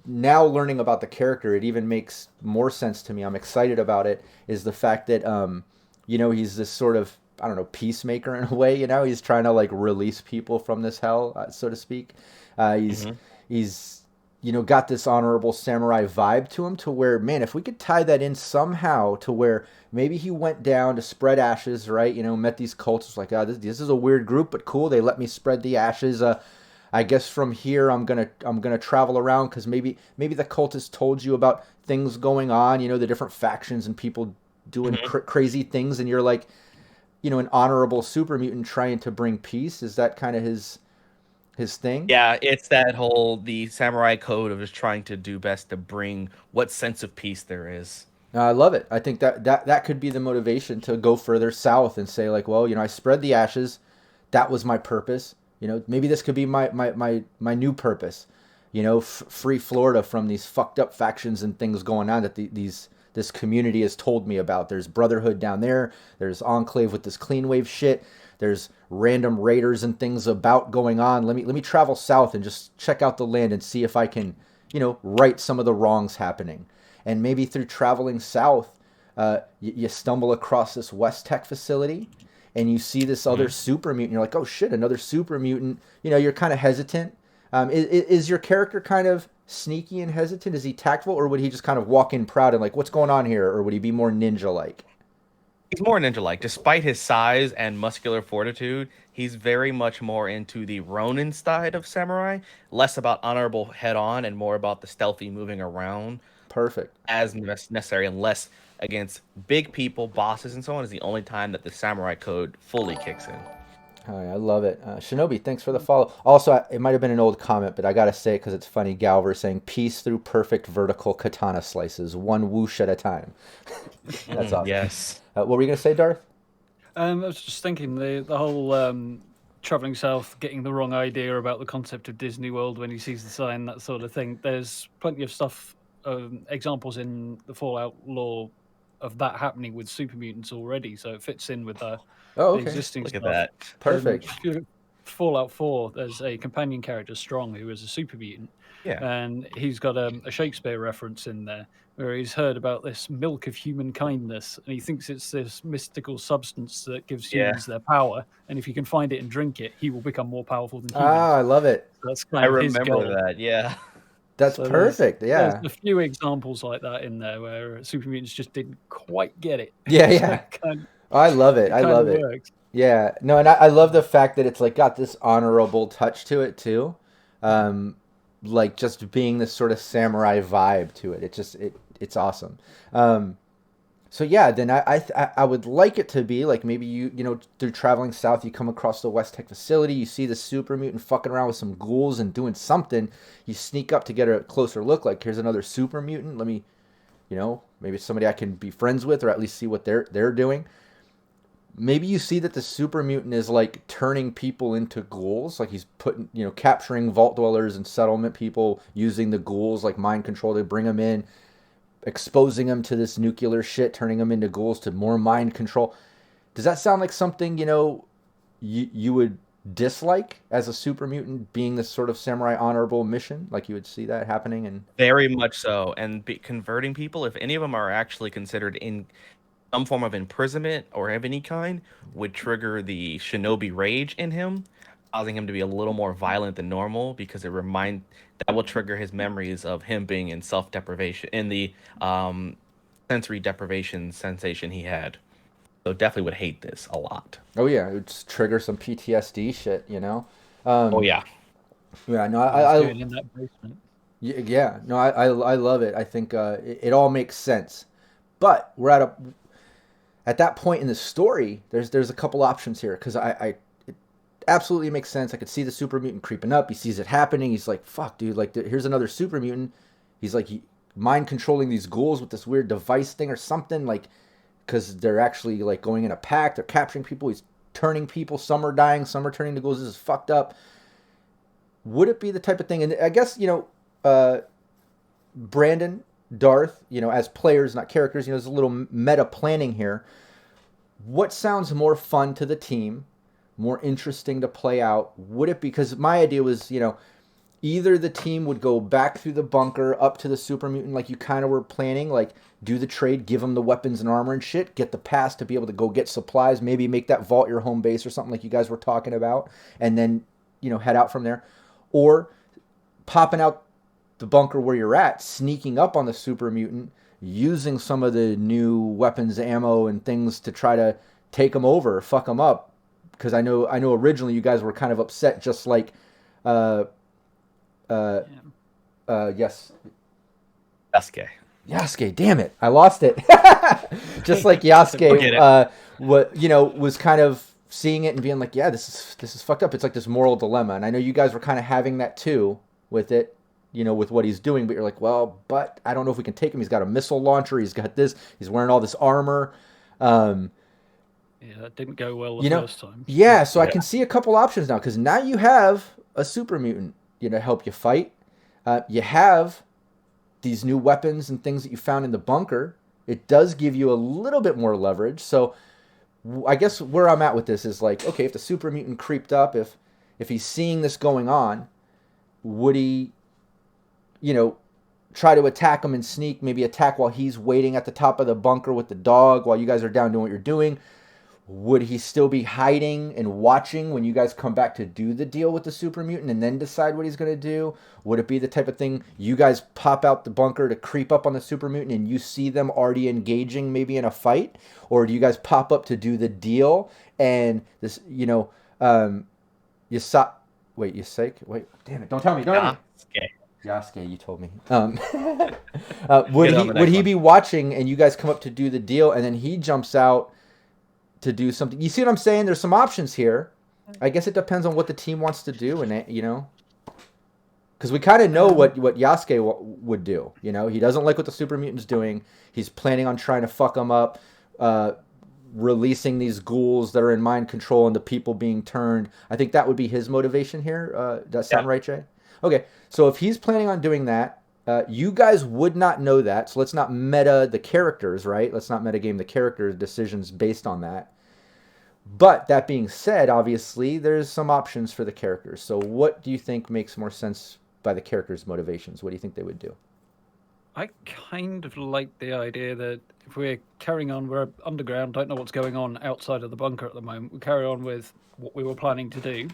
now learning about the character, it even makes more sense to me. I'm excited about it. Is the fact that he's this sort of, I don't know, peacemaker in a way. He's trying to like release people from this hell, so to speak. He's got this honorable samurai vibe to him, to where, man, if we could tie that in somehow to where maybe he went down to spread ashes, right? Met these cultists, like, this is a weird group, but cool. They let me spread the ashes. I guess from here I'm gonna travel around, because maybe the cultists told you about things going on, the different factions and people doing crazy things, and you're like, an honorable super mutant trying to bring peace. Is that kind of his his thing. Yeah, it's that whole the samurai code of just trying to do best to bring what sense of peace there is. I love it. I think that could be the motivation to go further south and say like, well, I spread the ashes. That was my purpose. Maybe this could be my new purpose. Free Florida from these fucked up factions and things going on that this community has told me about. There's Brotherhood down there. There's Enclave with this clean wave shit. There's random raiders and things about going on. Let me travel south and just check out the land and see if I can, right some of the wrongs happening. And maybe through traveling south, you stumble across this West Tech facility, and you see this other super mutant. You're like, oh shit, another super mutant. You're kind of hesitant. Is your character kind of sneaky and hesitant? Is he tactful, or would he just kind of walk in proud and like, what's going on here? Or would he be more ninja-like? He's more ninja-like. Despite his size and muscular fortitude, he's very much more into the Ronin side of samurai, less about honorable head-on and more about the stealthy moving around. Perfect. As necessary, and less against big people, bosses, and so on is the only time that the samurai code fully kicks in. Oh, yeah, I love it. Shinobi, thanks for the follow. Also, it might have been an old comment, but I got to say it because it's funny. Galver saying, peace through perfect vertical katana slices, one whoosh at a time. That's awesome. Yes. What were you going to say, Darth? I was just thinking the whole traveling south, getting the wrong idea about the concept of Disney World when he sees the sign, that sort of thing. There's plenty of stuff, examples in the Fallout lore of that happening with super mutants already, so it fits in with the existing Look stuff. at that. Perfect. Fallout 4, there's a companion character, Strong, who is a super mutant. Yeah. And he's got a Shakespeare reference in there where he's heard about this milk of human kindness, and he thinks it's this mystical substance that gives humans their power. And if you can find it and drink it, he will become more powerful than humans. Ah, I love it. That's kind of his goal. That. Yeah. That's So perfect. There's Yeah. a few examples like that in there where super mutants just didn't quite get it. Yeah. I love it. I love it. Works. Yeah. No, and I love the fact that it's like got this honorable touch to it too. Like just being this sort of samurai vibe to it. It's awesome. So yeah, then I would like it to be like maybe you through traveling south, you come across the West Tech facility, you see the super mutant fucking around with some ghouls and doing something. You sneak up to get a closer look. Like, here's another super mutant. Let me, maybe it's somebody I can be friends with or at least see what they're doing. Maybe you see that the super mutant is like turning people into ghouls, like he's putting, capturing vault dwellers and settlement people using the ghouls like mind control to bring them in, exposing them to this nuclear shit, turning them into ghouls to more mind control. Does that sound like something, you would dislike as a super mutant being this sort of samurai honorable mission? Like you would see that happening? And Very much so. And converting people, if any of them are actually considered in some form of imprisonment or of any kind, would trigger the shinobi rage in him, causing him to be a little more violent than normal, because that will trigger his memories of him being in self-deprivation, in the sensory deprivation sensation he had. So definitely would hate this a lot. oh yeah, it would just trigger some PTSD shit, Oh yeah. Yeah, no, Going in that basement. yeah, no, I love it. I think it all makes sense, but we're at that point in the story. There's a couple options here because it absolutely makes sense. I could see the super mutant creeping up. He sees it happening. He's like, "Fuck, dude! Like, here's another super mutant." He's like mind controlling these ghouls with this weird device thing or something, like because they're actually like going in a pack. They're capturing people. He's turning people. Some are dying. Some are turning to ghouls. This is fucked up. Would it be the type of thing? And I guess Brandon, Darth, as players, not characters, there's a little meta planning here. What sounds more fun to the team, more interesting to play out? Would it be, because my idea was, either the team would go back through the bunker up to the super mutant like you kind of were planning, like do the trade, give them the weapons and armor and shit, get the pass to be able to go get supplies, maybe make that vault your home base or something like you guys were talking about, and then, head out from there. Or popping out the bunker where you're at, sneaking up on the super mutant, using some of the new weapons, ammo, and things to try to take them over, fuck them up. Because I know originally you guys were kind of upset, just like, yes, Yasuke, damn it, I lost it. Just like Yasuke, was kind of seeing it and being like, yeah, this is fucked up. It's like this moral dilemma. And I know you guys were kind of having that too with it, with what he's doing, but you're like, well, but I don't know if we can take him. He's got a missile launcher. He's got this. He's wearing all this armor. Yeah, that didn't go well the first time. Yeah, so I can see a couple options now, because now you have a super mutant, to help you fight. You have these new weapons and things that you found in the bunker. It does give you a little bit more leverage. So I guess where I'm at with this is like, okay, if the super mutant creeped up, if he's seeing this going on, would he, try to attack him and sneak, maybe attack while he's waiting at the top of the bunker with the dog while you guys are down doing what you're doing? Would he still be hiding and watching when you guys come back to do the deal with the super mutant and then decide what he's going to do? Would it be the type of thing you guys pop out the bunker to creep up on the super mutant and you see them already engaging maybe in a fight? Or do you guys pop up to do the deal and this, Wait, damn it, don't tell me. Yasuke, you told me. Would he be watching and you guys come up to do the deal and then he jumps out to do something? You see what I'm saying? There's some options here. I guess it depends on what the team wants to do, and because we kind of know what Yasuke would do. He doesn't like what the super mutant's doing. He's planning on trying to fuck him up, releasing these ghouls that are in mind control and the people being turned. I think that would be his motivation here. Does that sound right, Jay? Okay, so if he's planning on doing that, you guys would not know that, so let's not meta the characters, right? Let's not metagame the character decisions based on that. But that being said, obviously, there's some options for the characters. So what do you think makes more sense by the characters' motivations? What do you think they would do? I kind of like the idea that if we're carrying on, we're underground, don't know what's going on outside of the bunker at the moment. We carry on with what we were planning to do,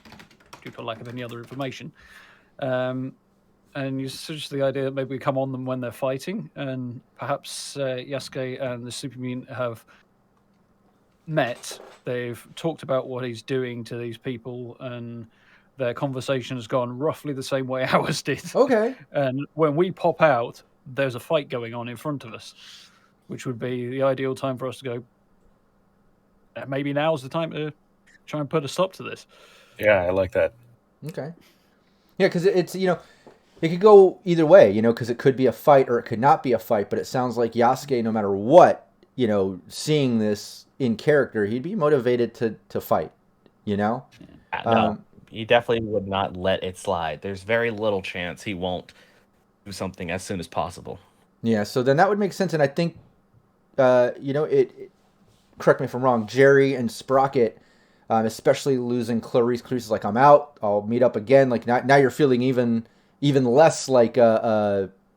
due to lack of any other information. And you suggest the idea that maybe we come on them when they're fighting, and perhaps Yasuke and the super mutant have met. They've talked about what he's doing to these people, and their conversation has gone roughly the same way ours did. Okay. And when we pop out, there's a fight going on in front of us, which would be the ideal time for us to go, maybe now's the time to try and put a stop to this. Yeah, I like that. Okay. Yeah, because it's, it could go either way, because it could be a fight or it could not be a fight, but it sounds like Yasuke, no matter what, seeing this in character, he'd be motivated to fight, No, he definitely would not let it slide. There's very little chance he won't do something as soon as possible. Yeah, so then that would make sense, and I think, correct me if I'm wrong, Jerry and Sprocket, especially losing Clarice. Clarice is like, I'm out, I'll meet up again. Like, now you're feeling even less like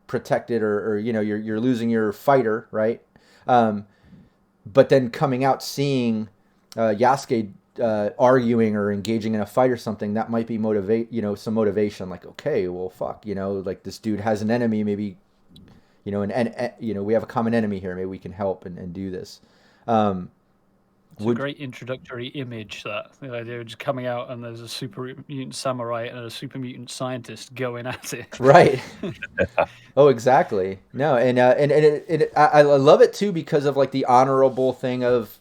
protected, or you're losing your fighter, right? But then coming out, seeing Yasuke arguing or engaging in a fight or something, that might be some motivation. Like, okay, well, fuck, like this dude has an enemy, maybe, we have a common enemy here. Maybe we can help and do this. It's a great introductory image, that the idea of just coming out and there's a super mutant samurai and a super mutant scientist going at it. Right. Oh, exactly. No, and I love it too because of like the honorable thing of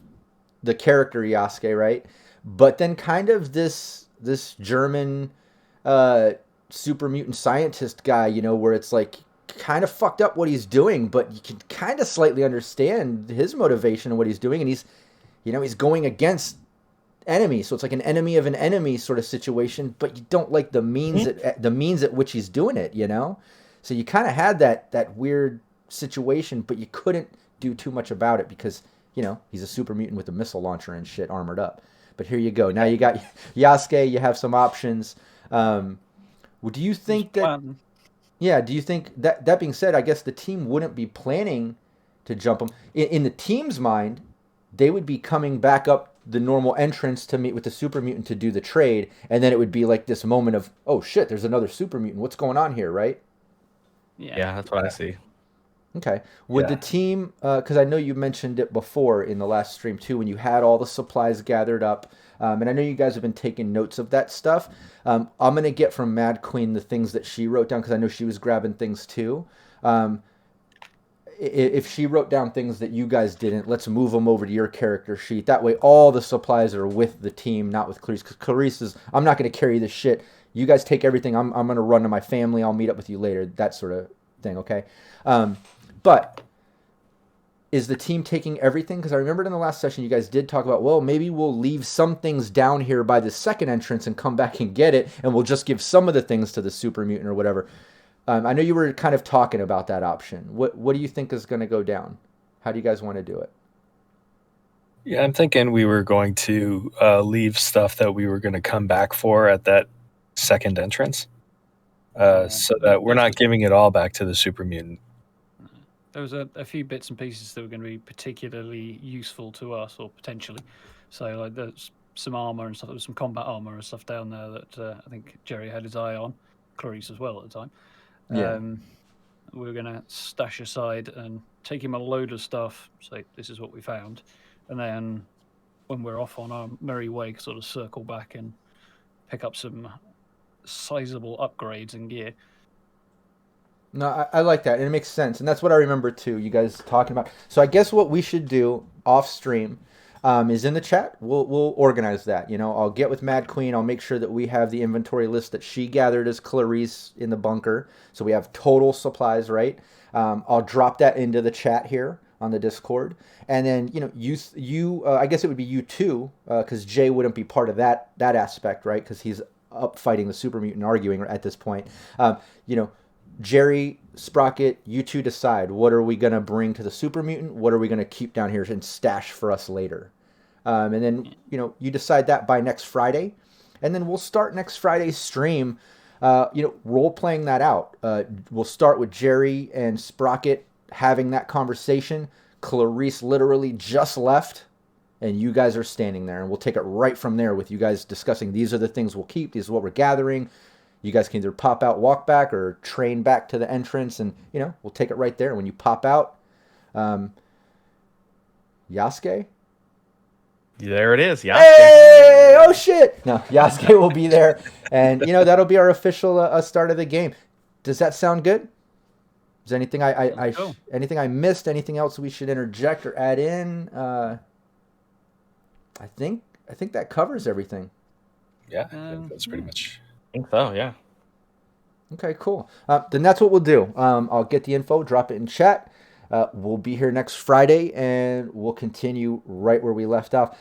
the character Yasuke, right? But then kind of this German super mutant scientist guy, where it's like kind of fucked up what he's doing, but you can kind of slightly understand his motivation and what he's doing, and he's going against enemies, so it's like an enemy of an enemy sort of situation, but you don't like the means at which he's doing it, So you kind of had that weird situation, but you couldn't do too much about it because, he's a super mutant with a missile launcher and shit armored up. But here you go. Now you got Yasuke, you have some options. Do you think that... Yeah, do you think that being said, I guess the team wouldn't be planning to jump him. In the team's mind, they would be coming back up the normal entrance to meet with the super mutant to do the trade, and then it would be like this moment of, oh shit, there's another super mutant. What's going on here, right? Yeah, that's what I see. Okay. Would the team, because I know you mentioned it before in the last stream too, when you had all the supplies gathered up, and I know you guys have been taking notes of that stuff. I'm going to get from Mad Queen the things that she wrote down because I know she was grabbing things too. if she wrote down things that you guys didn't, let's move them over to your character sheet. That way all the supplies are with the team, not with Clarice. Because Clarice is, I'm not going to carry this shit. You guys take everything. I'm going to run to my family. I'll meet up with you later. That sort of thing, okay? But is the team taking everything? Because I remembered in the last session you guys did talk about, well, maybe we'll leave some things down here by the second entrance and come back and get it, and we'll just give some of the things to the super mutant or whatever. I know you were kind of talking about that option. What do you think is going to go down? How do you guys want to do it? Yeah, I'm thinking we were going to leave stuff that we were going to come back for at that second entrance, so that we're not giving it all back to the super mutant. There was a few bits and pieces that were going to be particularly useful to us, or potentially. So, like, there's some armor and stuff. There was some combat armor and stuff down there that I think Jerry had his eye on. Clarice as well at the time. Yeah. We were going to stash aside and take him a load of stuff, say, this is what we found. And then when we're off on our merry way, sort of circle back and pick up some sizable upgrades and gear. No, I like that, and it makes sense, and that's what I remember too. You guys talking about. So I guess what we should do off stream is in the chat. We'll organize that. You know, I'll get with Mad Queen. I'll make sure that we have the inventory list that she gathered as Clarice in the bunker, so we have total supplies, right? I'll drop that into the chat here on the Discord, and then you I guess it would be you too, because Jay wouldn't be part of that aspect, right? Because he's up fighting the super mutant, arguing at this point. Jerry, Sprocket, you two decide, what are we going to bring to the super mutant? What are we going to keep down here and stash for us later? And then, you decide that by next Friday. And then we'll start next Friday's stream, role-playing that out. We'll start with Jerry and Sprocket having that conversation. Clarice literally just left, and you guys are standing there. And we'll take it right from there with you guys discussing, these are the things we'll keep, these are what we're gathering. You guys can either pop out, walk back, or train back to the entrance, and, we'll take it right there. When you pop out, Yasuke? There it is, Yasuke. Hey! Oh, shit! No, Yasuke will be there, and, that'll be our official start of the game. Does that sound good? Is there anything anything I missed? Anything else we should interject or add in? I think that covers everything. Yeah, that's pretty much... I think so, yeah. Okay, cool. Then that's what we'll do. I'll get the info, drop it in chat. We'll be here next Friday, and we'll continue right where we left off.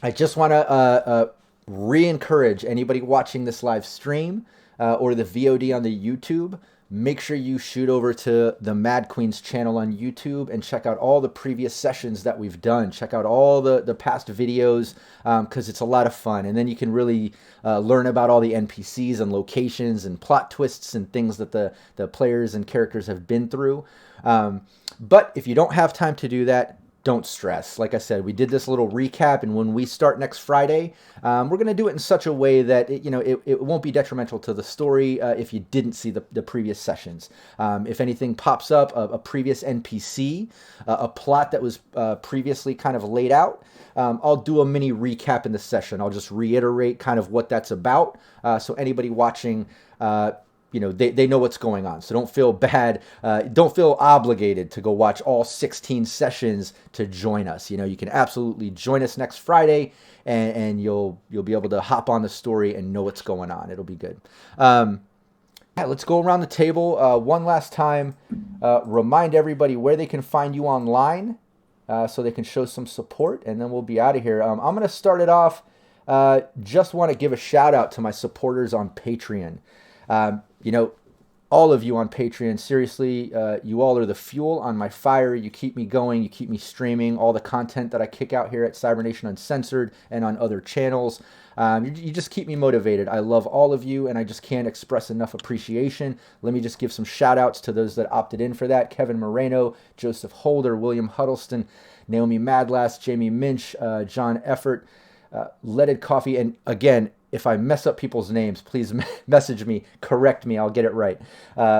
I just want to re-encourage anybody watching this live stream or the VOD on the YouTube. Make sure you shoot over to the Mad Queen's channel on YouTube and check out all the previous sessions that we've done. Check out all the past videos, because it's a lot of fun. And then you can really learn about all the NPCs and locations and plot twists and things that the players and characters have been through. But if you don't have time to do that, don't stress. Like I said, we did this little recap, and when we start next Friday, we're going to do it in such a way that it won't be detrimental to the story if you didn't see the previous sessions. If anything pops up, a previous NPC, a plot that was previously kind of laid out, I'll do a mini recap in the session. I'll just reiterate kind of what that's about, so anybody watching they know what's going on. So don't feel bad. Don't feel obligated to go watch all 16 sessions to join us. You can absolutely join us next Friday, and you'll be able to hop on the story and know what's going on. It'll be good. Let's go around the table one last time. Remind everybody where they can find you online so they can show some support, and then we'll be out of here. I'm going to start it off. Just want to give a shout out to my supporters on Patreon. All of you on Patreon, seriously, you all are the fuel on my fire. You keep me going. You keep me streaming all the content that I kick out here at Cybernation Uncensored and on other channels. You just keep me motivated. I love all of you, and I just can't express enough appreciation. Let me just give some shout outs to those that opted in for that. Kevin Moreno, Joseph Holder, William Huddleston, Naomi Madlass, Jamie Minch, John Effort, Leaded Coffee, and again, if I mess up people's names, please message me, correct me, I'll get it right.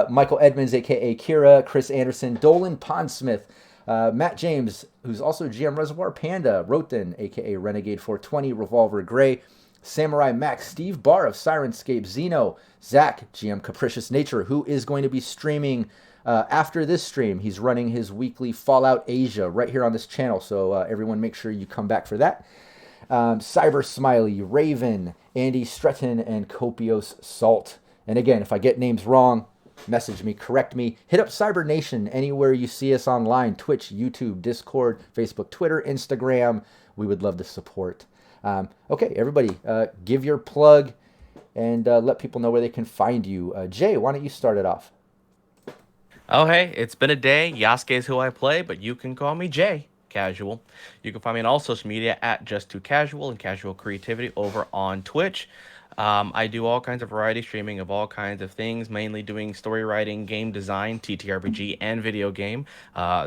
Michael Edmonds, a.k.a. Kira, Chris Anderson, Dolan Pondsmith, Matt James, who's also GM Reservoir Panda, Roten, a.k.a. Renegade 420, Revolver Gray, Samurai Max, Steve Barr of Sirenscape, Zeno, Zach, GM Capricious Nature, who is going to be streaming After this stream, he's running his weekly Fallout Asia right here on this channel, so everyone make sure you come back for that. Cyber Smiley, Raven, Andy Stretton, and Copious Salt. And again, if I get names wrong, message me, correct me. Hit up Cyber Nation anywhere you see us online: Twitch, YouTube, Discord, Facebook, Twitter, Instagram. We would love the support. Okay, everybody, give your plug and let people know where they can find you. Jay, why don't you start it off? Oh, hey, it's been a day. Yasuke is who I play, but you can call me Jay Casual. You can find me on all social media at Just2Casual and Casual Creativity over on Twitch. I do all kinds of variety streaming of all kinds of things, mainly doing story writing, game design, ttrpg, and video game.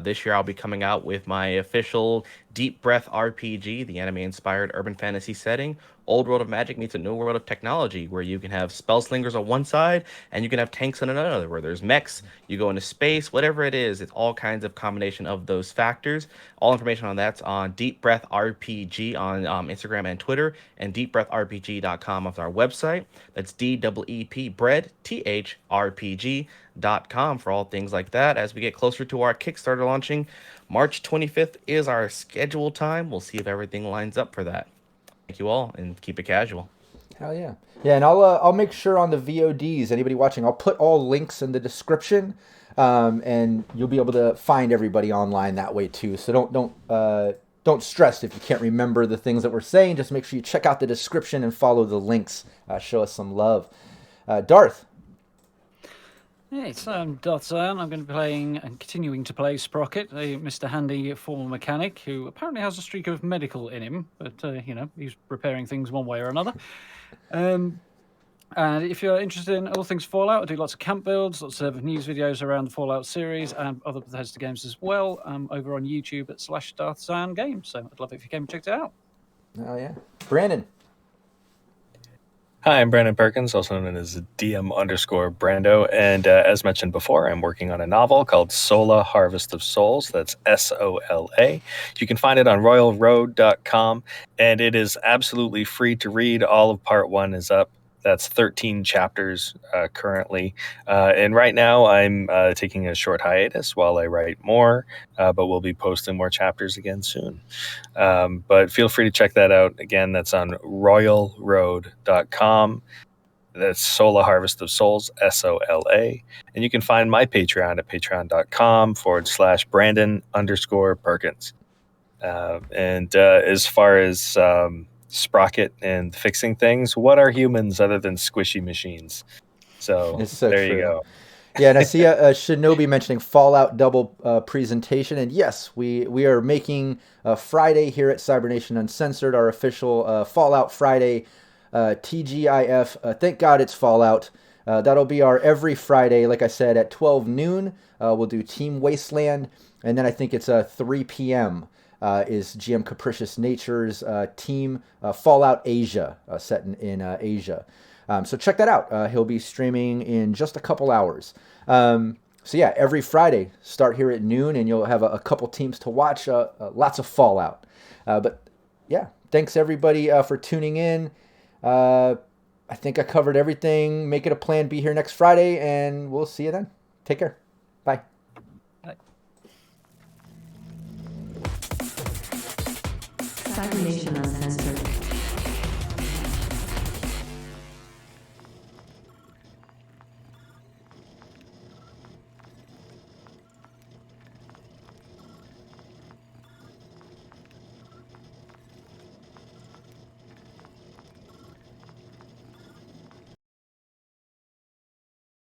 This year I'll be coming out with my official Deep Breath RPG, the anime-inspired urban fantasy setting. Old World of Magic meets a new world of technology, where you can have spell slingers on one side and you can have tanks on another, where there's mechs, you go into space, whatever it is, it's all kinds of combination of those factors. All information on that's on Deep Breath RPG on Instagram and Twitter, and deepbreathrpg.com of our website. That's DEEP bread THRPG.com for all things like that. As we get closer to our Kickstarter launching, March 25th is our scheduled time. We'll see if everything lines up for that. Thank you all, and keep it casual. Hell yeah. Yeah, and I'll make sure on the VODs, anybody watching, I'll put all links in the description, and you'll be able to find everybody online that way too. So don't stress if you can't remember the things that we're saying. Just make sure you check out the description and follow the links. Show us some love. Darth. Hey, so I'm Darth Zion. I'm going to be playing and continuing to play Sprocket, a Mr. Handy former mechanic who apparently has a streak of medical in him, but, he's repairing things one way or another. And if you're interested in all things Fallout, I do lots of camp builds, lots of news videos around the Fallout series and other Bethesda games as well, over on YouTube at /Darth Zion Games. So I'd love it if you came and checked it out. Oh, yeah. Brandon. Hi, I'm Brandon Perkins, also known as DM_Brando, and as mentioned before, I'm working on a novel called Sola Harvest of Souls. That's SOLA. You can find it on royalroad.com, and it is absolutely free to read. All of part 1 is up. That's 13 chapters currently. And right now I'm taking a short hiatus while I write more, but we'll be posting more chapters again soon. But feel free to check that out. Again, that's on royalroad.com. That's Sola Harvest of Souls, SOLA. And you can find my Patreon at patreon.com/Brandon_Perkins. And as far as Sprocket and fixing things, what are humans other than squishy machines? So there you go. Yeah, and I see Shinobi mentioning Fallout double presentation, and yes, we are making Friday here at Cybernation Uncensored our official Fallout Friday TGIF. Thank God it's Fallout. That'll be our every Friday, like I said, at 12 noon. We'll do Team Wasteland, and then I think it's 3 p.m. Is GM Capricious Nature's team Fallout Asia, set in Asia. So check that out. He'll be streaming in just a couple hours. So yeah, every Friday, start here at noon, and you'll have a couple teams to watch. Lots of Fallout. But yeah, thanks everybody for tuning in. I think I covered everything. Make it a plan. Be here next Friday, and we'll see you then. Take care. Bye. Cybernation